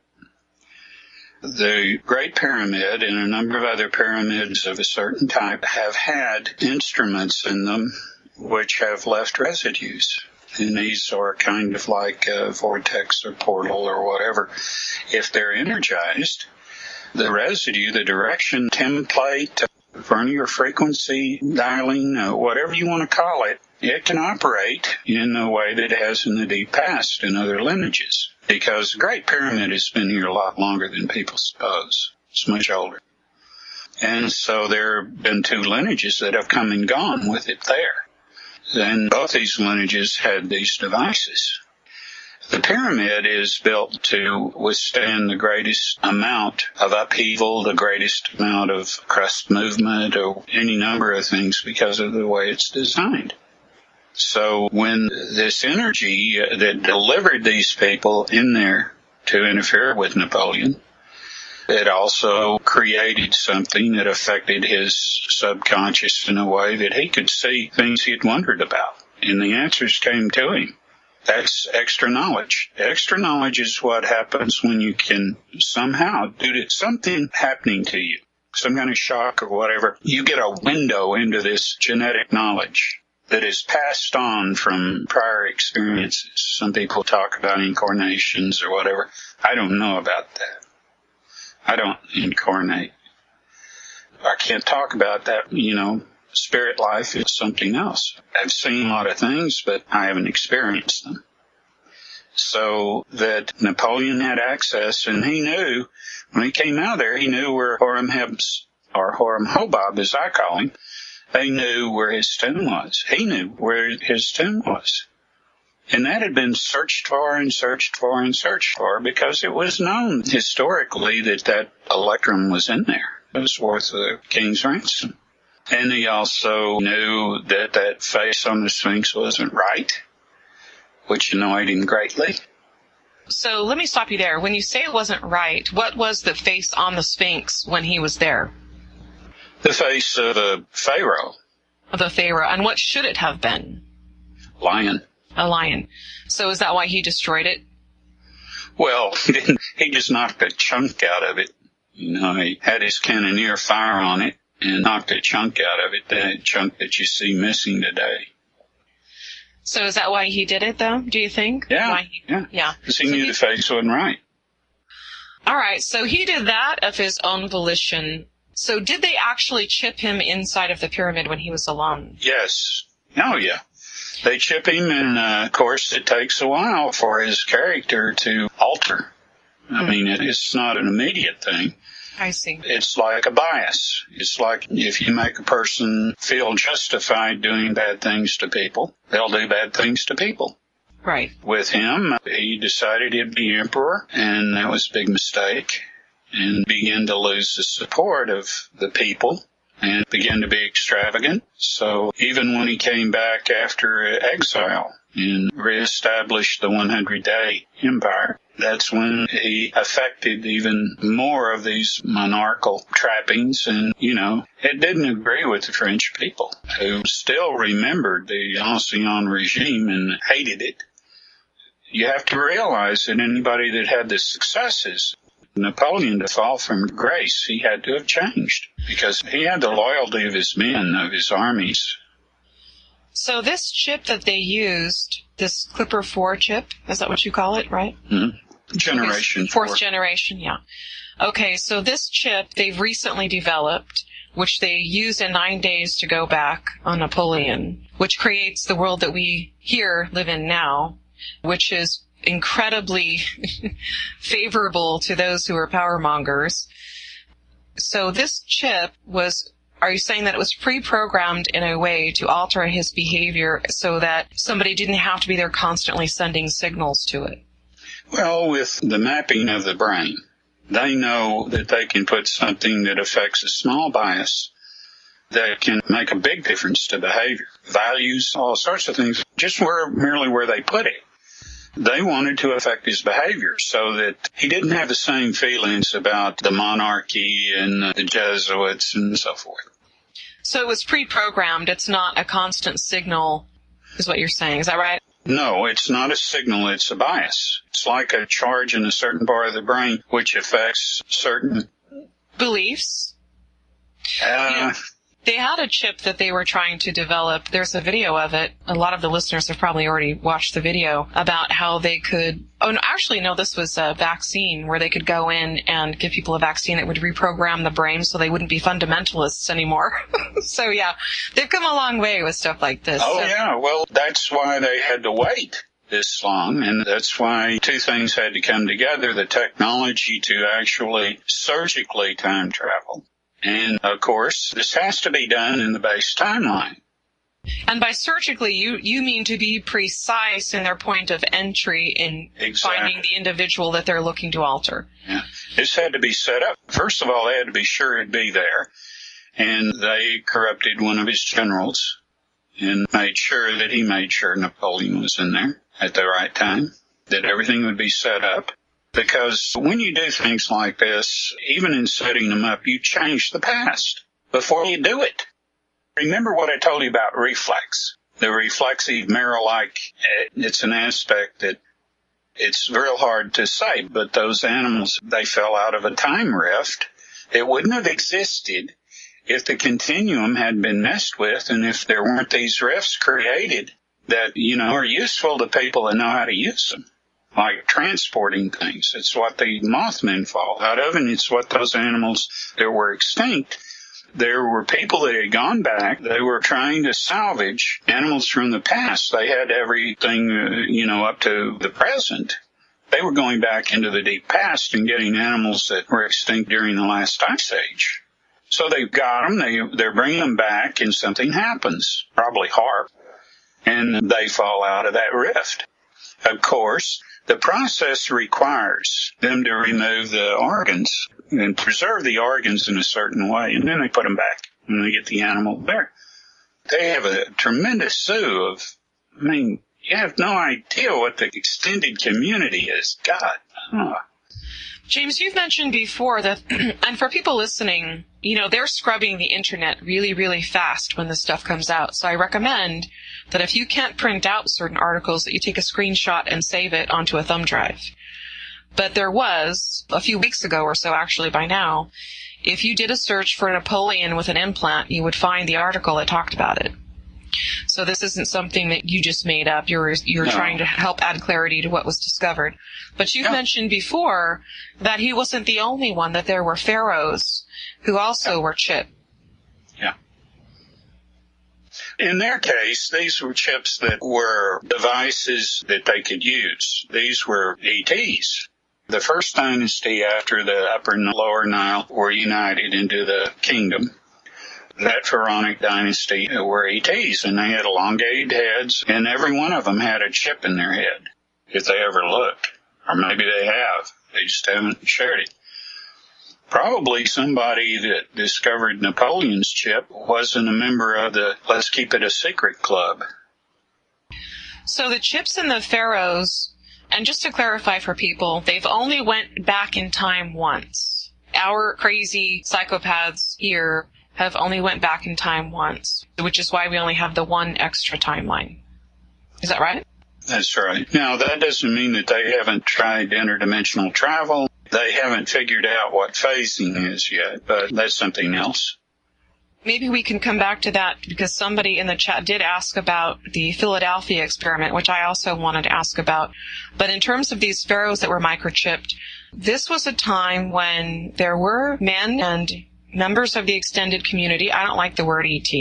The Great Pyramid and a number of other pyramids of a certain type have had instruments in them which have left residues. And these are kind of like a vortex or portal or whatever. If they're energized, the residue, the direction, template, vernier frequency, dialing, whatever you want to call it, it can operate in a way that it has in the deep past in other lineages. Because the Great Pyramid has been here a lot longer than people suppose. It's much older. And so there have been two lineages that have come and gone with it there. And both these lineages had these devices. The pyramid is built to withstand the greatest amount of upheaval, the greatest amount of crust movement, or any number of things because of the way it's designed. So when this energy that delivered these people in there to interfere with Napoleon, it also created something that affected his subconscious in a way that he could see things he had wondered about. And the answers came to him. That's extra knowledge. Extra knowledge is what happens when you can somehow, due to something happening to you, some kind of shock or whatever, you get a window into this genetic knowledge that is passed on from prior experiences. Some people talk about incarnations or whatever. I don't know about that. I don't incarnate. I can't talk about that, Spirit life is something else. I've seen a lot of things, but I haven't experienced them. So that Napoleon had access, and he knew, when he came out of there, he knew where Horam-Hobab, as I call him, they knew where his tomb was. He knew where his tomb was. And that had been searched for and searched for and searched for because it was known historically that electrum was in there. It was worth the king's ransom. And he also knew that face on the Sphinx wasn't right, which annoyed him greatly. So let me stop you there. When you say it wasn't right, what was the face on the Sphinx when he was there? The face of a pharaoh. Of the pharaoh. And what should it have been? Lion. A lion. So is that why he destroyed it? Well, he just knocked a chunk out of it. He had his cannoneer fire on it and knocked a chunk out of it, that chunk that you see missing today. So is that why he did it, though, do you think? Yeah. Because he knew the face wasn't right. All right, so he did that of his own volition. So did they actually chip him inside of the pyramid when he was alone? Yes. Oh, yeah. They chip him, and, of course, it takes a while for his character to alter. I mean, it's not an immediate thing. I see. It's like a bias. It's like if you make a person feel justified doing bad things to people, they'll do bad things to people. Right. With him, he decided he'd be emperor, and that was a big mistake, and began to lose the support of the people and began to be extravagant. So even when he came back after exile and reestablished the 100-day empire, that's when he affected even more of these monarchical trappings. And, it didn't agree with the French people, who still remembered the Ancien regime and hated it. You have to realize that anybody that had the successes, Napoleon, to fall from grace, he had to have changed because he had the loyalty of his men, of his armies. So this chip that they used, this Clipper 4 chip, is that what you call it, right? Mm-hmm. Generation Fourth generation, yeah. Okay, so this chip they've recently developed, which they used in 9 days to go back on Napoleon, which creates the world that we here live in now, which is incredibly favorable to those who are power mongers. So this chip are you saying that it was pre-programmed in a way to alter his behavior so that somebody didn't have to be there constantly sending signals to it? Well, with the mapping of the brain, they know that they can put something that affects a small bias that can make a big difference to behavior, values, all sorts of things, just merely where they put it. They wanted to affect his behavior so that he didn't have the same feelings about the monarchy and the Jesuits and so forth. So it was pre-programmed. It's not a constant signal, is what you're saying. Is that right? No, it's not a signal. It's a bias. It's like a charge in a certain part of the brain which affects certain beliefs. They had a chip that they were trying to develop. There's a video of it. A lot of the listeners have probably already watched the video about how they could... Oh, no, actually, no, this was a vaccine where they could go in and give people a vaccine that would reprogram the brain so they wouldn't be fundamentalists anymore. So, yeah, they've come a long way with stuff like this. Oh, yeah. Well, that's why they had to wait this long, and that's why two things had to come together, the technology to actually surgically time travel And, of course, this has to be done in the base timeline. And by surgically, you mean to be precise in their point of entry in finding the individual that they're looking to alter. Yeah. This had to be set up. First of all, they had to be sure it'd be there. And they corrupted one of his generals and made sure that he made sure Napoleon was in there at the right time, that everything would be set up. Because when you do things like this, even in setting them up, you change the past before you do it. Remember what I told you about reflex. The reflexive mirror-like, it's an aspect that it's real hard to say, but those animals, they fell out of a time rift. It wouldn't have existed if the continuum had been messed with and if there weren't these rifts created that, are useful to people that know how to use them, like transporting things. It's what the Mothmen fall out of, and it's what those animals that were extinct. There were people that had gone back. They were trying to salvage animals from the past. They had everything, up to the present. They were going back into the deep past and getting animals that were extinct during the last ice age. So they've got them, they're bringing them back, and something happens, probably harp, and they fall out of that rift. Of course, the process requires them to remove the organs and preserve the organs in a certain way, and then they put them back, and they get the animal there. They have a tremendous zoo of, you have no idea what the extended community is. God. Oh. James, you've mentioned before that, and for people listening, they're scrubbing the internet really, really fast when this stuff comes out. So I recommend that if you can't print out certain articles, that you take a screenshot and save it onto a thumb drive. But there was, a few weeks ago or so actually by now, if you did a search for Napoleon with an implant, you would find the article that talked about it. So this isn't something that you just made up. You're trying to help add clarity to what was discovered. But you've mentioned before that he wasn't the only one, that there were pharaohs who also were chipped. Yeah. In their case, these were chips that were devices that they could use. These were ETs. The first dynasty after the Upper and Lower Nile were united into the kingdom. That pharaonic dynasty were ETs, and they had elongated heads, and every one of them had a chip in their head, if they ever looked. Or maybe they have. They just haven't shared it. Probably somebody that discovered Napoleon's chip wasn't a member of the Let's Keep It a Secret club. So the chips in the pharaohs, and just to clarify for people, they've only went back in time once. Our crazy psychopaths here have only went back in time once, which is why we only have the one extra timeline. Is that right? That's right. Now, that doesn't mean that they haven't tried interdimensional travel. They haven't figured out what phasing is yet, but that's something else. Maybe we can come back to that, because somebody in the chat did ask about the Philadelphia experiment, which I also wanted to ask about. But in terms of these pharaohs that were microchipped, this was a time when there were men and members of the extended community, I don't like the word ET,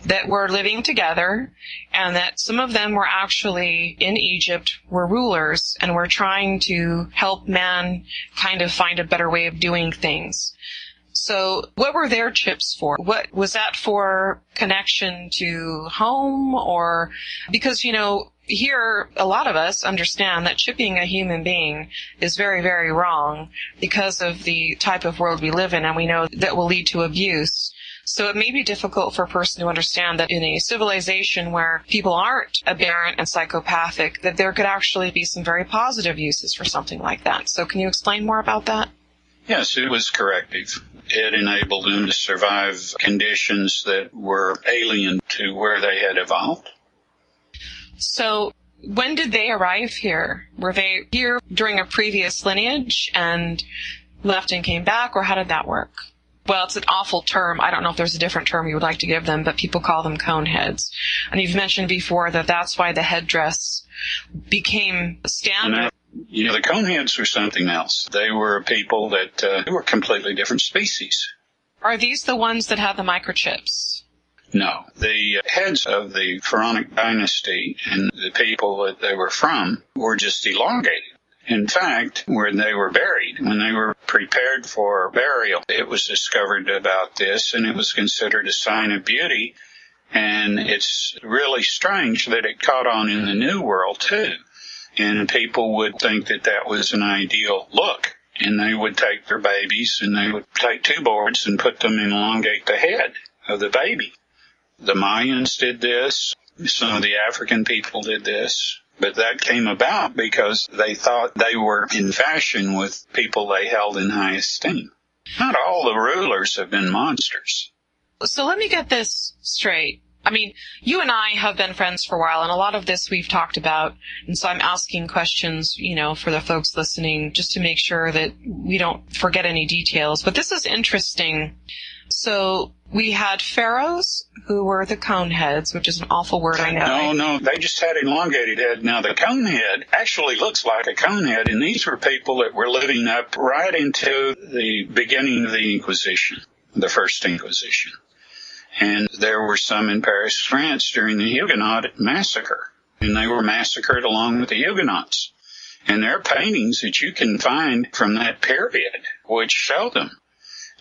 that were living together, and that some of them were actually in Egypt, were rulers, and were trying to help man kind of find a better way of doing things. So what were their chips for? What was that for? Connection to home? Or because, here a lot of us understand that chipping a human being is very, very wrong because of the type of world we live in, and we know that will lead to abuse. So it may be difficult for a person to understand that in a civilization where people aren't aberrant and psychopathic, that there could actually be some very positive uses for something like that. So can you explain more about that? Yes, it was corrective. It enabled them to survive conditions that were alien to where they had evolved. So when did they arrive here? Were they here during a previous lineage and left and came back, or how did that work? Well, it's an awful term. I don't know if there's a different term you would like to give them, but people call them cone heads. And you've mentioned before that that's why the headdress became standard. The cone heads were something else. They were people that were completely different species. Are these the ones that have the microchips? No. The heads of the pharaonic dynasty and the people that they were from were just elongated. In fact, where they were buried, when they were prepared for burial, it was discovered about this, and it was considered a sign of beauty. And it's really strange that it caught on in the New World, too. And people would think that that was an ideal look. And they would take their babies, and they would take two boards and put them and elongate the head of the baby. The Mayans did this. Some of the African people did this. But that came about because they thought they were in fashion with people they held in high esteem. Not all the rulers have been monsters. So let me get this straight. I mean, you and I have been friends for a while, and a lot of this we've talked about, and so I'm asking questions, for the folks listening, just to make sure that we don't forget any details. But this is interesting. So we had pharaohs who were the cone heads, which is an awful word, I know. No, they just had elongated head. Now, the cone head actually looks like a cone head, and these were people that were living up right into the beginning of the Inquisition, the First Inquisition. And there were some in Paris, France, during the Huguenot massacre, and they were massacred along with the Huguenots. And there are paintings that you can find from that period which show them.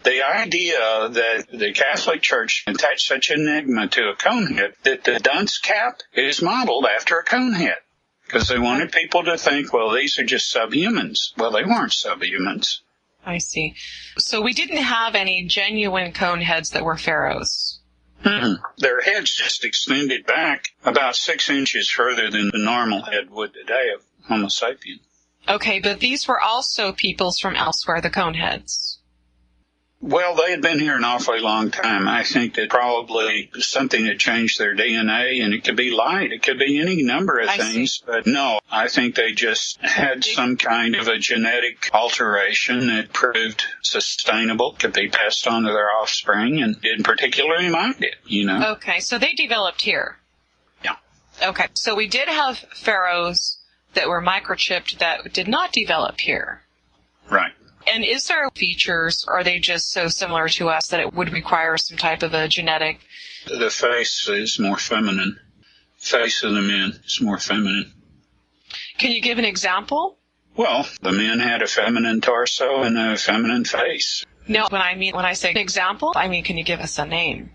The idea that the Catholic Church attached such enigma to a conehead that the dunce cap is modeled after a conehead, because they wanted people to think, well, these are just subhumans. Well, they weren't subhumans. I see. So we didn't have any genuine cone heads that were pharaohs. Their heads just extended back about 6 inches further than the normal head would today of Homo sapien. Okay, but these were also peoples from elsewhere, the cone heads. Well, they had been here an awfully long time. I think that probably something had changed their DNA, and it could be light. It could be any number of things. But no, I think they just had some kind of a genetic alteration that proved sustainable, could be passed on to their offspring, and didn't particularly mind it, Okay, so they developed here. Yeah. Okay, so we did have pharaohs that were microchipped that did not develop here. Right. And is there features, or are they just so similar to us that it would require some type of a genetic? The face is more feminine. Face of the men is more feminine. Can you give an example? Well, the men had a feminine torso and a feminine face. No, when I say example, I mean, can you give us a name?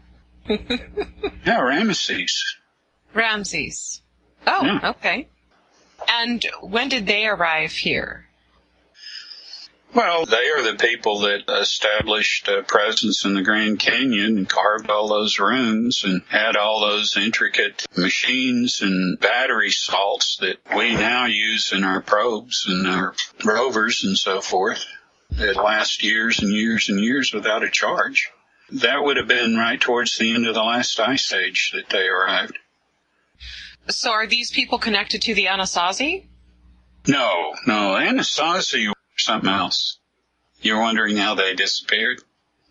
Yeah, Ramesses. Ramses. Oh, yeah. Okay. And when did they arrive here? Well, they are the people that established a presence in the Grand Canyon and carved all those runes and had all those intricate machines and battery salts that we now use in our probes and our rovers and so forth that last years and years and years without a charge. That would have been right towards the end of the last ice age that they arrived. So are these people connected to the Anasazi? No. Anasazi were something else. You're wondering how they disappeared?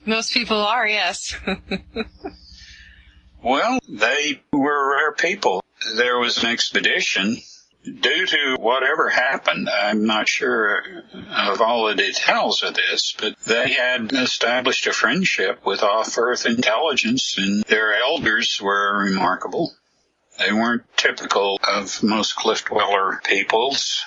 Most people are, yes. Well, they were rare people. There was an expedition. Due to whatever happened, I'm not sure of all the details of this, but they had established a friendship with off-Earth intelligence, and their elders were remarkable. They weren't typical of most cliff dweller peoples,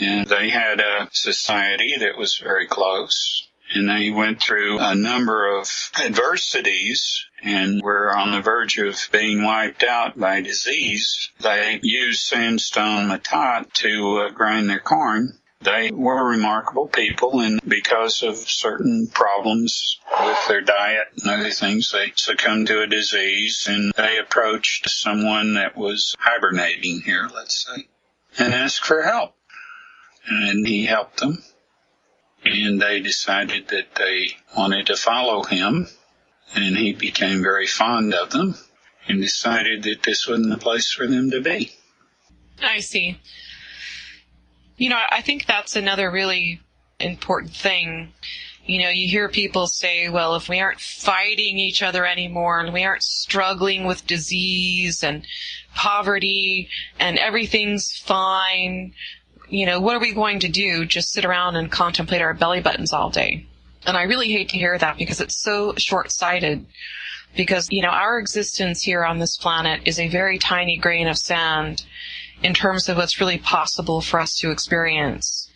and they had a society that was very close. And they went through a number of adversities and were on the verge of being wiped out by disease. They used sandstone matat to grind their corn. They were remarkable people, and because of certain problems with their diet and other things, they succumbed to a disease, and they approached someone that was hibernating here, let's say, and asked for help. And he helped them. And they decided that they wanted to follow him, and he became very fond of them and decided that this wasn't the place for them to be. I see. I think that's another really important thing. You hear people say, well, if we aren't fighting each other anymore and we aren't struggling with disease and poverty and everything's fine, what are we going to do? Just sit around and contemplate our belly buttons all day? And I really hate to hear that because it's so short-sighted. Because, our existence here on this planet is a very tiny grain of sand in terms of what's really possible for us to experience.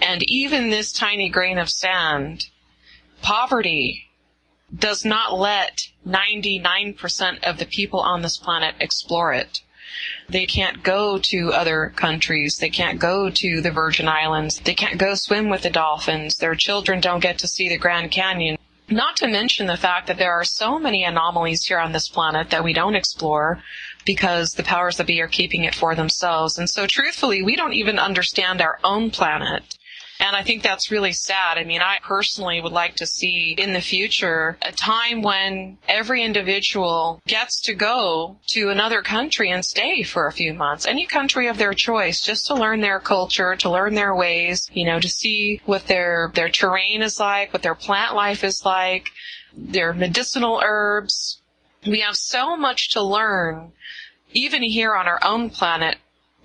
And even this tiny grain of sand, poverty does not let 99% of the people on this planet explore it. They can't go to other countries. They can't go to the Virgin Islands. They can't go swim with the dolphins. Their children don't get to see the Grand Canyon. Not to mention the fact that there are so many anomalies here on this planet that we don't explore because the powers that be are keeping it for themselves. And so truthfully, we don't even understand our own planet. And I think that's really sad. I mean, I personally would like to see in the future a time when every individual gets to go to another country and stay for a few months, any country of their choice, just to learn their culture, to learn their ways, to see what their terrain is like, what their plant life is like, their medicinal herbs. We have so much to learn, even here on our own planet,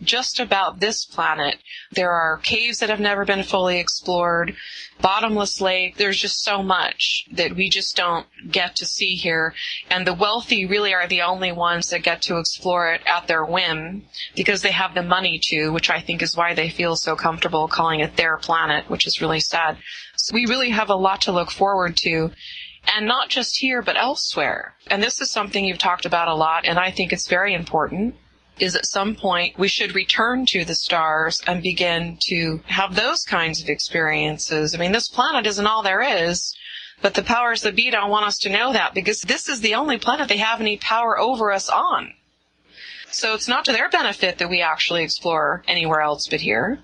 just about this planet. There are caves that have never been fully explored, bottomless lake. There's just so much that we just don't get to see here. And the wealthy really are the only ones that get to explore it at their whim because they have the money to, which I think is why they feel so comfortable calling it their planet, which is really sad. So we really have a lot to look forward to. And not just here, but elsewhere. And this is something you've talked about a lot, and I think it's very important, is at some point we should return to the stars and begin to have those kinds of experiences. I mean, this planet isn't all there is, but the powers that be don't want us to know that because this is the only planet they have any power over us on. So it's not to their benefit that we actually explore anywhere else but here.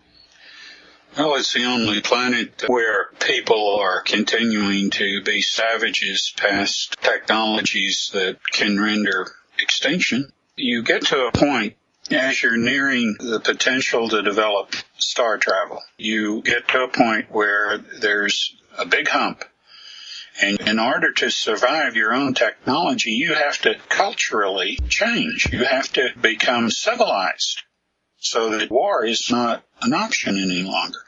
Well, it's the only planet where people are continuing to be savages past technologies that can render extinction. You get to a point, as you're nearing the potential to develop star travel, you get to a point where there's a big hump. And in order to survive your own technology, you have to culturally change. You have to become civilized so that war is not an option any longer.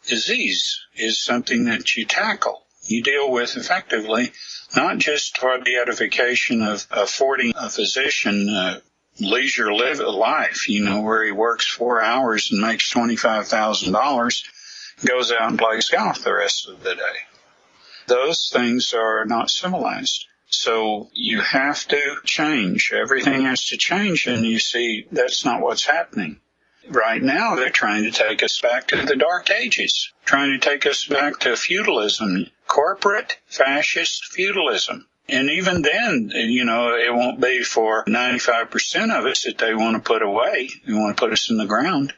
Disease is something that you tackle, you deal with effectively, not just for the edification of affording a physician leisure life, where he works 4 hours and makes $25,000, goes out and plays golf the rest of the day. Those things are not civilized. So you have to change. Everything has to change, and you see that's not what's happening. Right now, they're trying to take us back to the Dark Ages, trying to take us back to feudalism, corporate fascist feudalism. And even then, it won't be for 95% of us that they want to put away. They want to put us in the ground.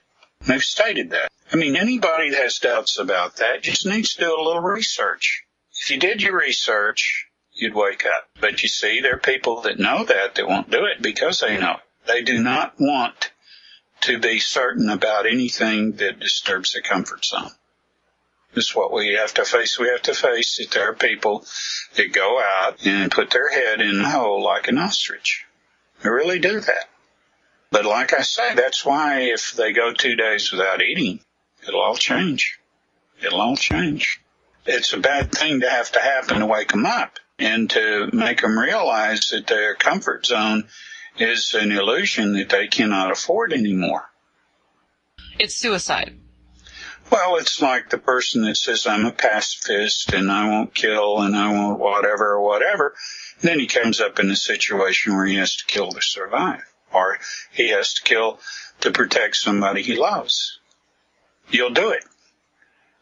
They've stated that. I mean, anybody that has doubts about that just needs to do a little research. If you did your research, you'd wake up. But you see, there are people that know that won't do it because they know. They do not want to be certain about anything that disturbs the comfort zone. This is what we have to face. We have to face that there are people that go out and put their head in a hole like an ostrich. They really do that. But like I say, that's why if they go 2 days without eating, it'll all change. It'll all change. It's a bad thing to have to happen to wake them up and to make them realize that their comfort zone is an illusion that they cannot afford anymore. It's suicide. Well, it's like the person that says, I'm a pacifist and I won't kill and I won't whatever. Then he comes up in a situation where he has to kill to survive, or he has to kill to protect somebody he loves. You'll do it.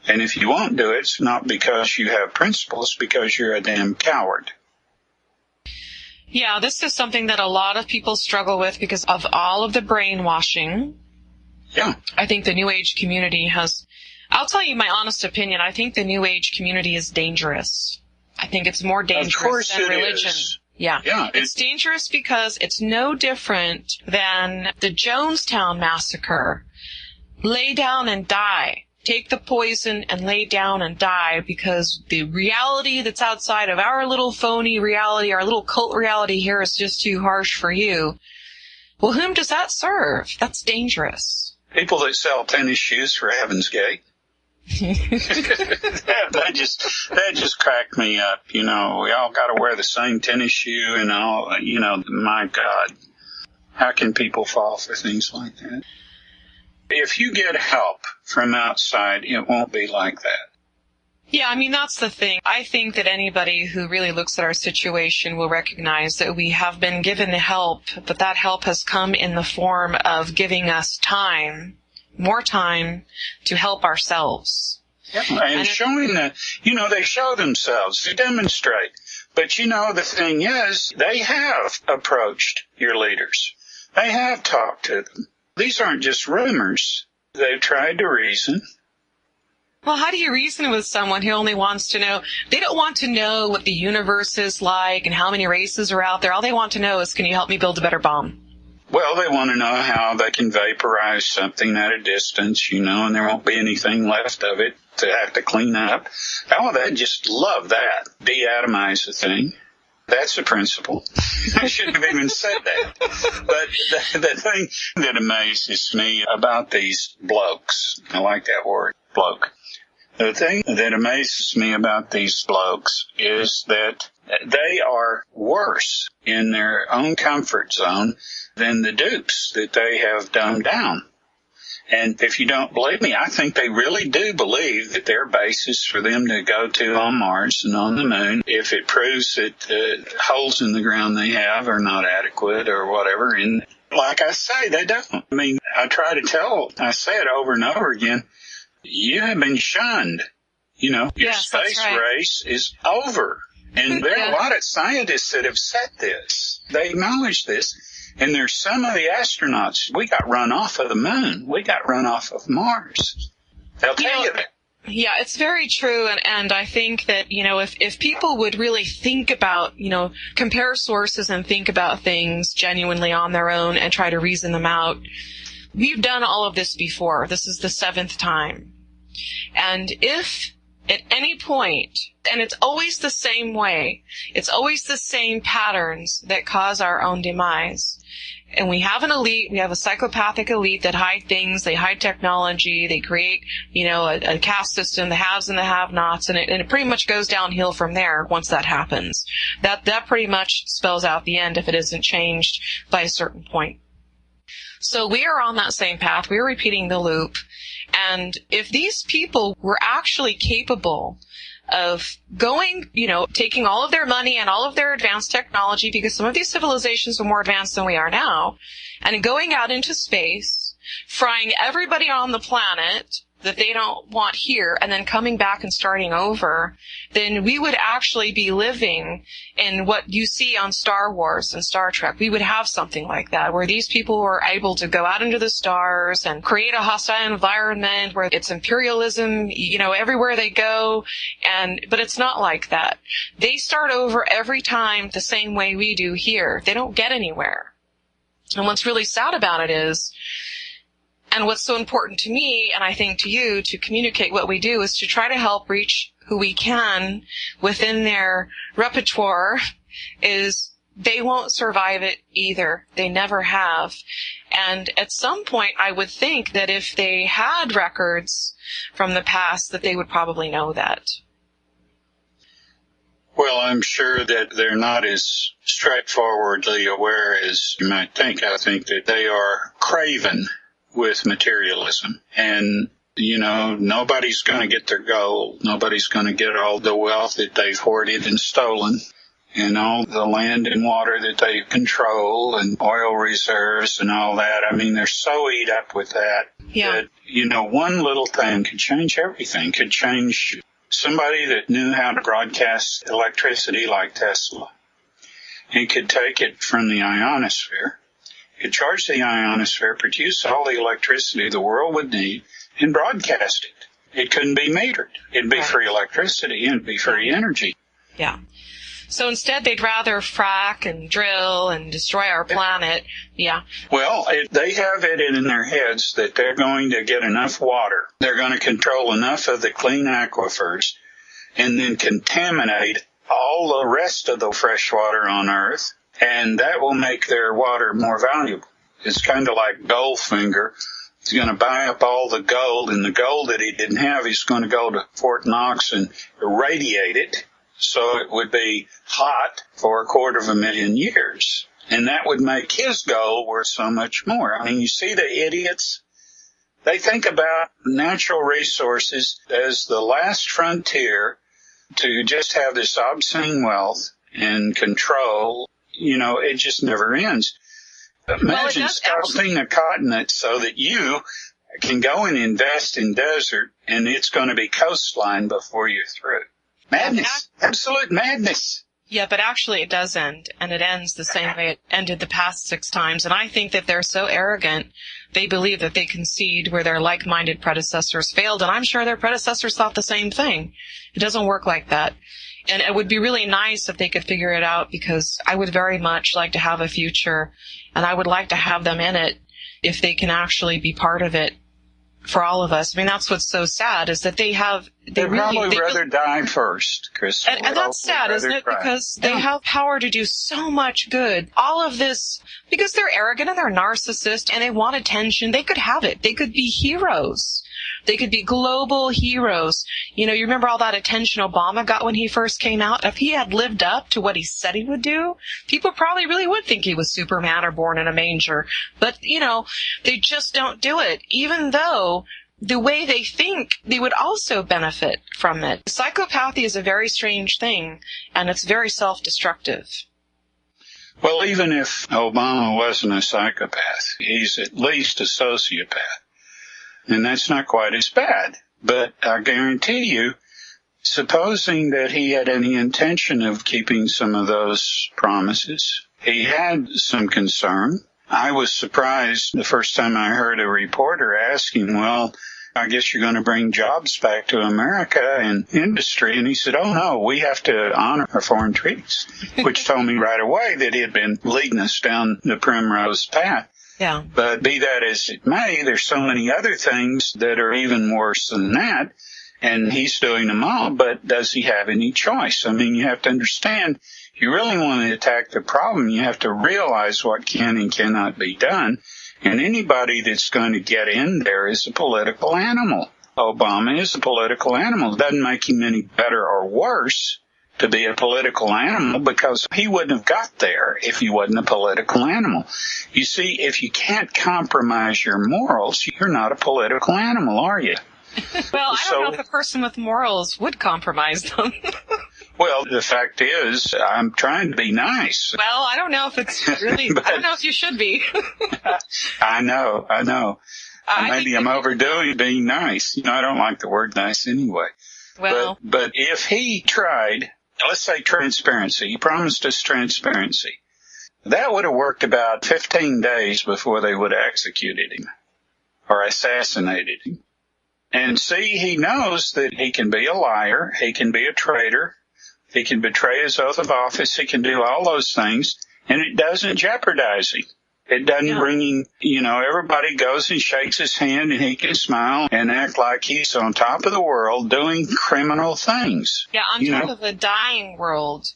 And if you won't do it, it's not because you have principles, because you're a damn coward. Yeah, this is something that a lot of people struggle with because of all of the brainwashing. Yeah. I think the New Age community I'll tell you my honest opinion, I think the New Age community is dangerous. I think it's more dangerous than religion. Is. Yeah. Yeah. It's dangerous because it's no different than the Jonestown massacre. Lay down and die. Take the poison and lay down and die because the reality that's outside of our little phony reality, our little cult reality here is just too harsh for you. Well, whom does that serve? That's dangerous. People that sell tennis shoes for Heaven's Gate. that just cracked me up. We all got to wear the same tennis shoe and all. My God, how can people fall for things like that? If you get help from outside, it won't be like that. Yeah, I mean, that's the thing. I think that anybody who really looks at our situation will recognize that we have been given help, but that help has come in the form of giving us time, more time, to help ourselves. Yeah, and showing that, they show themselves, they demonstrate. But, the thing is, they have approached your leaders. They have talked to them. These aren't just rumors. They've tried to reason. Well, how do you reason with someone who only wants to know? They don't want to know what the universe is like and how many races are out there. All they want to know is, can you help me build a better bomb? Well, they want to know how they can vaporize something at a distance, and there won't be anything left of it to have to clean up. Oh, they just love that. Deatomize the thing. That's a principle. I shouldn't have even said that. But the thing that amazes me about these blokes, I like that word, bloke. The thing that amazes me about these blokes is that they are worse in their own comfort zone than the dupes that they have dumbed down. And if you don't believe me, I think they really do believe that there are bases for them to go to on Mars and on the moon if it proves that the holes in the ground they have are not adequate or whatever. And like I say, they don't. I mean, I say it over and over again, you have been shunned. Your space race is over. And there are a lot of scientists that have said this. They acknowledge this. And there's some of the astronauts, we got run off of the moon. We got run off of Mars. They'll tell you that. Yeah, it's very true. And I think that, if people would really think about, compare sources and think about things genuinely on their own and try to reason them out, we've done all of this before. This is the 7th time. And if at any point, and it's always the same way, it's always the same patterns that cause our own demise. And we have an elite, we have a psychopathic elite that hide things, they hide technology, they create, a caste system, the haves and the have-nots, and it pretty much goes downhill from there once that happens. That pretty much spells out the end if it isn't changed by a certain point. So we are on that same path, we're repeating the loop, and if these people were actually capable of going, taking all of their money and all of their advanced technology, because some of these civilizations are more advanced than we are now, and going out into space, frying everybody on the planet that they don't want here, and then coming back and starting over, then we would actually be living in what you see on Star Wars and Star Trek. We would have something like that, where these people were able to go out into the stars and create a hostile environment where it's imperialism, everywhere they go, but it's not like that. They start over every time the same way we do here. They don't get anywhere. And what's really sad about it is, and what's so important to me, and I think to you, to communicate what we do, is to try to help reach who we can within their repertoire, is they won't survive it either. They never have. And at some point, I would think that if they had records from the past, that they would probably know that. Well, I'm sure that they're not as straightforwardly aware as you might think. I think that they are craven with materialism. And, nobody's going to get their gold. Nobody's going to get all the wealth that they've hoarded and stolen, and all the land and water that they control, and oil reserves and all that. I mean, they're so eat up with that, that, one little thing could change everything. Could change somebody that knew how to broadcast electricity like Tesla. He could take it from the ionosphere, could charge the ionosphere, produce all the electricity the world would need, and broadcast it. It couldn't be metered. It'd be free electricity, and it'd be free energy. Yeah. So instead, they'd rather frack and drill and destroy our planet. Yeah. Well, they have it in their heads that they're going to get enough water. They're going to control enough of the clean aquifers and then contaminate all the rest of the fresh water on Earth. And that will make their water more valuable. It's kind of like Goldfinger. He's going to buy up all the gold, and the gold that he didn't have, he's going to go to Fort Knox and irradiate it so it would be hot for 250,000 years. And that would make his gold worth so much more. I mean, you see the idiots? They think about natural resources as the last frontier to just have this obscene wealth and control. You know, it just never ends. Imagine scalping a continent so that you can go and invest in desert and it's going to be coastline before you're through. Madness. Absolute madness. Yeah, but actually it does end, and it ends the same way it ended the past 6 times. And I think that they're so arrogant, they believe that they concede where their like-minded predecessors failed, and I'm sure their predecessors thought the same thing. It doesn't work like that. And it would be really nice if they could figure it out, because I would very much like to have a future, and I would like to have them in it if they can actually be part of it for all of us. I mean, that's what's so sad, is that they'd probably rather die first, Chris. And that's sad, isn't it? Because they have power to do so much good. All of this, because they're arrogant and they're narcissists and they want attention, they could have it. They could be heroes. They could be global heroes. You know, you remember all that attention Obama got when he first came out? If he had lived up to what he said he would do, people probably really would think he was Superman or born in a manger. But, you know, they just don't do it, even though the way they think, they would also benefit from it. Psychopathy is a very strange thing, and it's very self-destructive. Well, even if Obama wasn't a psychopath, he's at least a sociopath. And that's not quite as bad. But I guarantee you, supposing that he had any intention of keeping some of those promises, he had some concern. I was surprised the first time I heard a reporter asking, well, I guess you're going to bring jobs back to America and industry. And he said, oh, no, we have to honor our foreign treaties, which told me right away that he had been leading us down the primrose path. Yeah. But be that as it may, there's so many other things that are even worse than that. And he's doing them all, but does he have any choice? I mean, you have to understand, if you really want to attack the problem, you have to realize what can and cannot be done. And anybody that's going to get in there is a political animal. Obama is a political animal. It doesn't make him any better or worse to be a political animal, because he wouldn't have got there if he wasn't a political animal. You see, if you can't compromise your morals, you're not a political animal, are you? Well, I don't know if a person with morals would compromise them. Well, the fact is, I'm trying to be nice. Well, I don't know if it's really, I don't know if you should be. I know. Maybe I'm overdoing being nice. You know, I don't like the word nice anyway. Well, but if he tried, let's say transparency, he promised us transparency, that would have worked about 15 days before they would have executed him or assassinated him. And see, he knows that he can be a liar, he can be a traitor, he can betray his oath of office, he can do all those things, and it doesn't jeopardize him. It doesn't bring him, you know, everybody goes and shakes his hand and he can smile and act like he's on top of the world doing criminal things. Yeah, on top of a dying world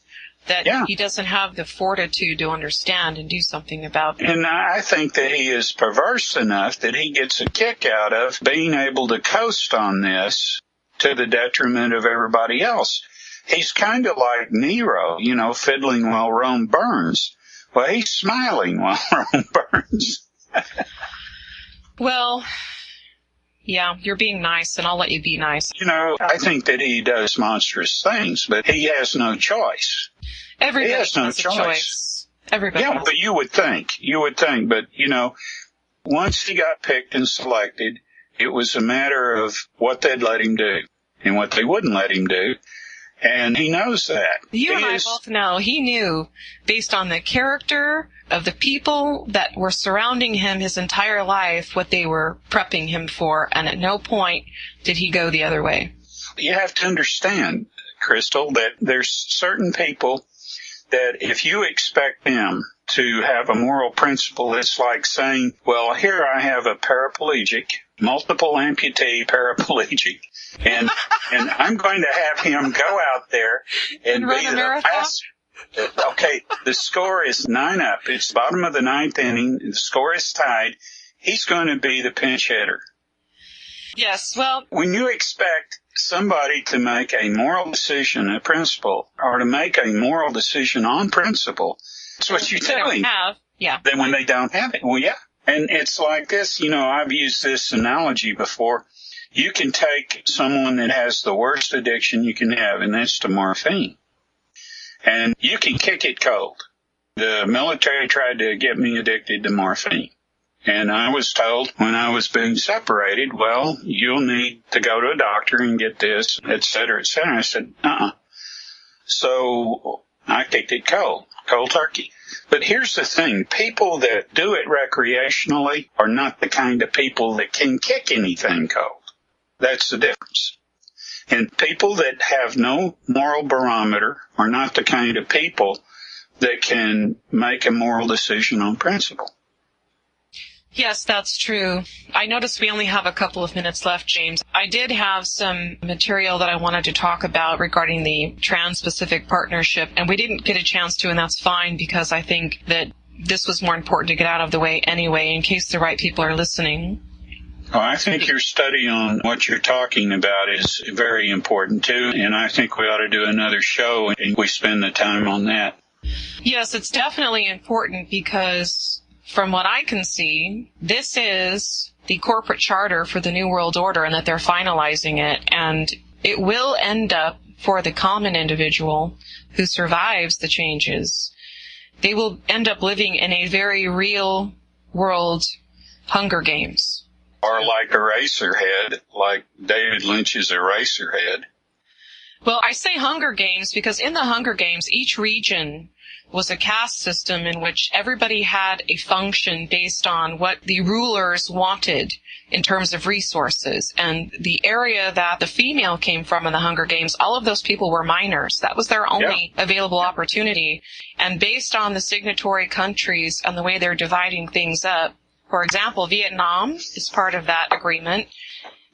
that he doesn't have the fortitude to understand and do something about. And I think that he is perverse enough that he gets a kick out of being able to coast on this to the detriment of everybody else. He's kind of like Nero, you know, fiddling while Rome burns. Well, he's smiling while Rome burns. Well, yeah, you're being nice, and I'll let you be nice. You know, I think that he does monstrous things, but he has no choice. Everybody has a choice. Everybody has. But you would think, but, you know, once he got picked and selected, it was a matter of what they'd let him do and what they wouldn't let him do. And he knows that. You and I both know he knew, based on the character of the people that were surrounding him his entire life, what they were prepping him for, and at no point did he go the other way. You have to understand, Crystal, that there's certain people that if you expect them to have a moral principle, it's like saying, well, here I have a paraplegic, multiple amputee paraplegic, and I'm going to have him go out there and be the best. Okay, the score is 9-up. It's the bottom of the 9th inning. The score is tied. He's going to be the pinch hitter. Yes, well, when you expect somebody to make a moral decision, a principle, or to make a moral decision on principle, that's what you're doing. Yeah. Then when they don't have it, well, yeah, And it's like this, I've used this analogy before. You can take someone that has the worst addiction you can have, and that's to morphine. And you can kick it cold. The military tried to get me addicted to morphine. And I was told when I was being separated, well, you'll need to go to a doctor and get this, et cetera, et cetera. I said, So I kicked it cold turkey. But here's the thing. People that do it recreationally are not the kind of people that can kick anything cold. That's the difference. And people that have no moral barometer are not the kind of people that can make a moral decision on principle. Yes, that's true. I noticed we only have a couple of minutes left, James. I did have some material that I wanted to talk about regarding the Trans-Pacific Partnership, and we didn't get a chance to, and that's fine because I think that this was more important to get out of the way anyway, in case the right people are listening. Oh, I think your study on what you're talking about is very important, too, and I think we ought to do another show and we spend the time on that. Yes, it's definitely important because, from what I can see, this is the corporate charter for the New World Order and that they're finalizing it, and it will end up, for the common individual who survives the changes, they will end up living in a very real world Hunger Games. Or like Eraserhead, like David Lynch's Eraserhead. Well, I say Hunger Games because in the Hunger Games, each region was a caste system in which everybody had a function based on what the rulers wanted in terms of resources. And the area that the female came from in the Hunger Games, all of those people were minors. That was their only available opportunity. And based on the signatory countries and the way they're dividing things up, for example, Vietnam is part of that agreement.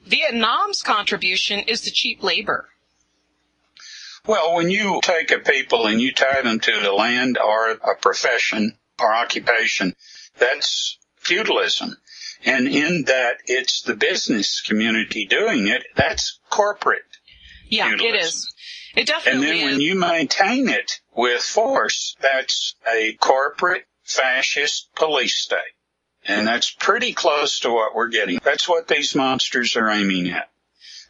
Vietnam's contribution is the cheap labor. Well, when you take a people and you tie them to the land or a profession or occupation, that's feudalism. And in that it's the business community doing it, that's corporate feudalism. It is. It definitely is. And then when you maintain it with force, that's a corporate fascist police state. And that's pretty close to what we're getting. That's what these monsters are aiming at.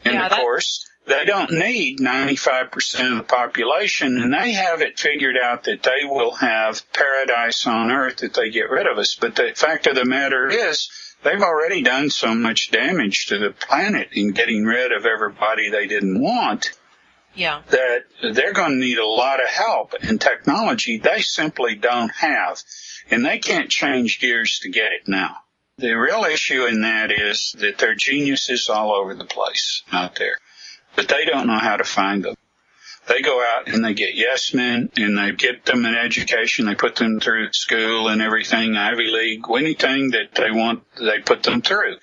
And of course, they don't need 95% of the population, and they have it figured out that they will have paradise on earth if they get rid of us. But the fact of the matter is, they've already done so much damage to the planet in getting rid of everybody they didn't want. That they're going to need a lot of help and technology they simply don't have. And they can't change gears to get it now. The real issue in that is that there are geniuses all over the place out there. But they don't know how to find them. They go out and they get yes men, and they get them an education. They put them through school and everything, Ivy League, anything that they want, they put them through.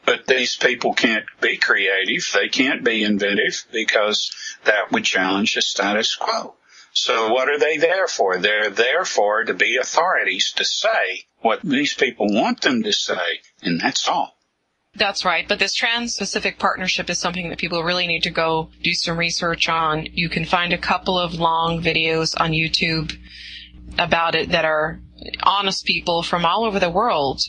But these people can't be creative. They can't be inventive because that would challenge the status quo. So what are they there for? They're there for to be authorities, to say what these people want them to say, and that's all. That's right. But this Trans-Pacific Partnership is something that people really need to go do some research on. You can find a couple of long videos on YouTube about it that are honest people from all over the world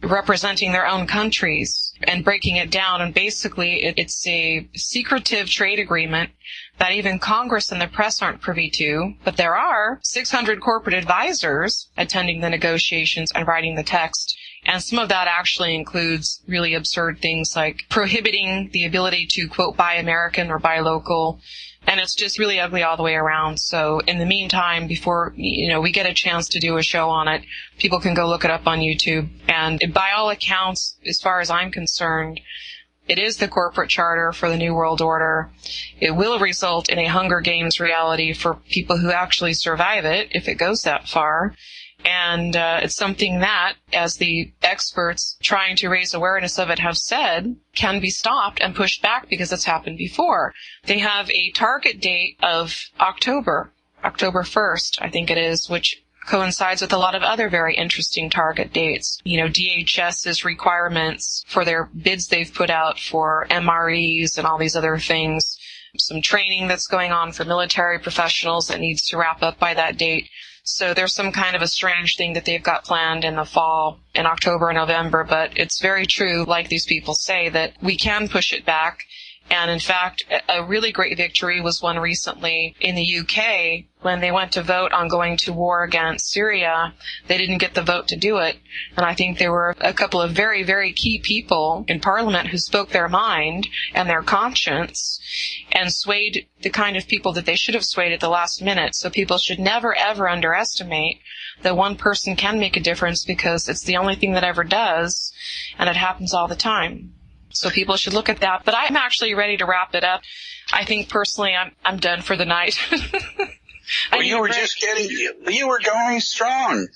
representing their own countries and breaking it down. And basically, it's a secretive trade agreement that even Congress and the press aren't privy to. But there are 600 corporate advisors attending the negotiations and writing the text. And some of that actually includes really absurd things like prohibiting the ability to, quote, buy American or buy local. And it's just really ugly all the way around. So in the meantime, before, we get a chance to do a show on it, people can go look it up on YouTube. And by all accounts, as far as I'm concerned, it is the corporate charter for the New World Order. It will result in a Hunger Games reality for people who actually survive it, if it goes that far. And it's something that, as the experts trying to raise awareness of it have said, can be stopped and pushed back because it's happened before. They have a target date of October 1st, I think it is, which coincides with a lot of other very interesting target dates. DHS's requirements for their bids they've put out for MREs and all these other things. Some training that's going on for military professionals that needs to wrap up by that date. So there's some kind of a strange thing that they've got planned in the fall, in October and November, but it's very true, like these people say, that we can push it back. And in fact, a really great victory was won recently in the UK when they went to vote on going to war against Syria. They didn't get the vote to do it. And I think there were a couple of very, very key people in Parliament who spoke their mind and their conscience and swayed the kind of people that they should have swayed at the last minute. So people should never, ever underestimate that one person can make a difference, because it's the only thing that ever does, and it happens all the time. So people should look at that. But I'm actually ready to wrap it up. I think personally I'm done for the night. Well, you were going strong.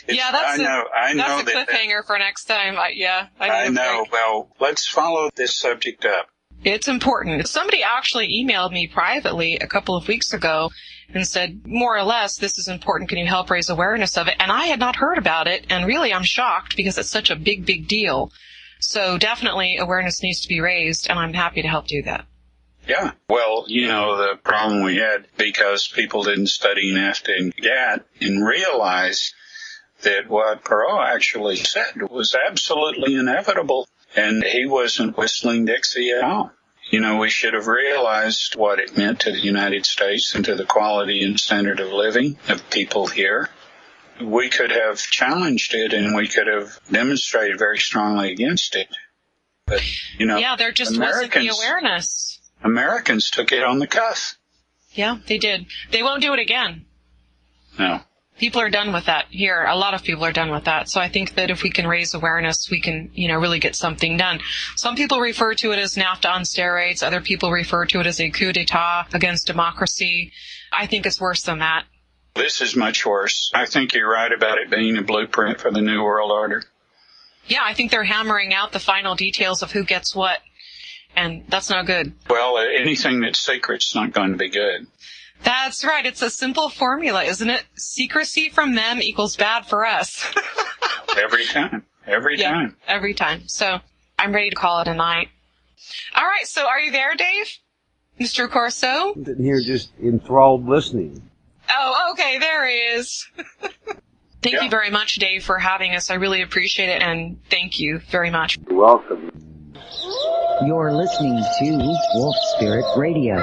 Yeah, that's I know that's a cliffhanger for next time. I know. Well, let's follow this subject up. It's important. Somebody actually emailed me privately a couple of weeks ago and said, more or less, this is important. Can you help raise awareness of it? And I had not heard about it. And really, I'm shocked because it's such a big, big deal. So definitely awareness needs to be raised, and I'm happy to help do that. Yeah. Well, the problem we had, because people didn't study NAFTA and GATT and realize that what Perot actually said was absolutely inevitable, and he wasn't whistling Dixie at all. We should have realized what it meant to the United States and to the quality and standard of living of people here. We could have challenged it, and we could have demonstrated very strongly against it. But, yeah, there just wasn't the awareness. Americans took it on the cuff. Yeah, they did. They won't do it again. No. People are done with that here. A lot of people are done with that. So I think that if we can raise awareness, we can, really get something done. Some people refer to it as NAFTA on steroids. Other people refer to it as a coup d'etat against democracy. I think it's worse than that. This is much worse. I think you're right about it being a blueprint for the New World Order. Yeah, I think they're hammering out the final details of who gets what, and that's not good. Well, anything that's secret's not going to be good. That's right. It's a simple formula, isn't it? Secrecy from them equals bad for us. Every time. Every time. So I'm ready to call it a night. All right, so are you there, Dave? Mr. Corso? I'm sitting here just enthralled listening. Oh, okay, there he is. Thank you very much, Dave, for having us. I really appreciate it, and thank you very much. You're welcome. You're listening to Wolf Spirit Radio.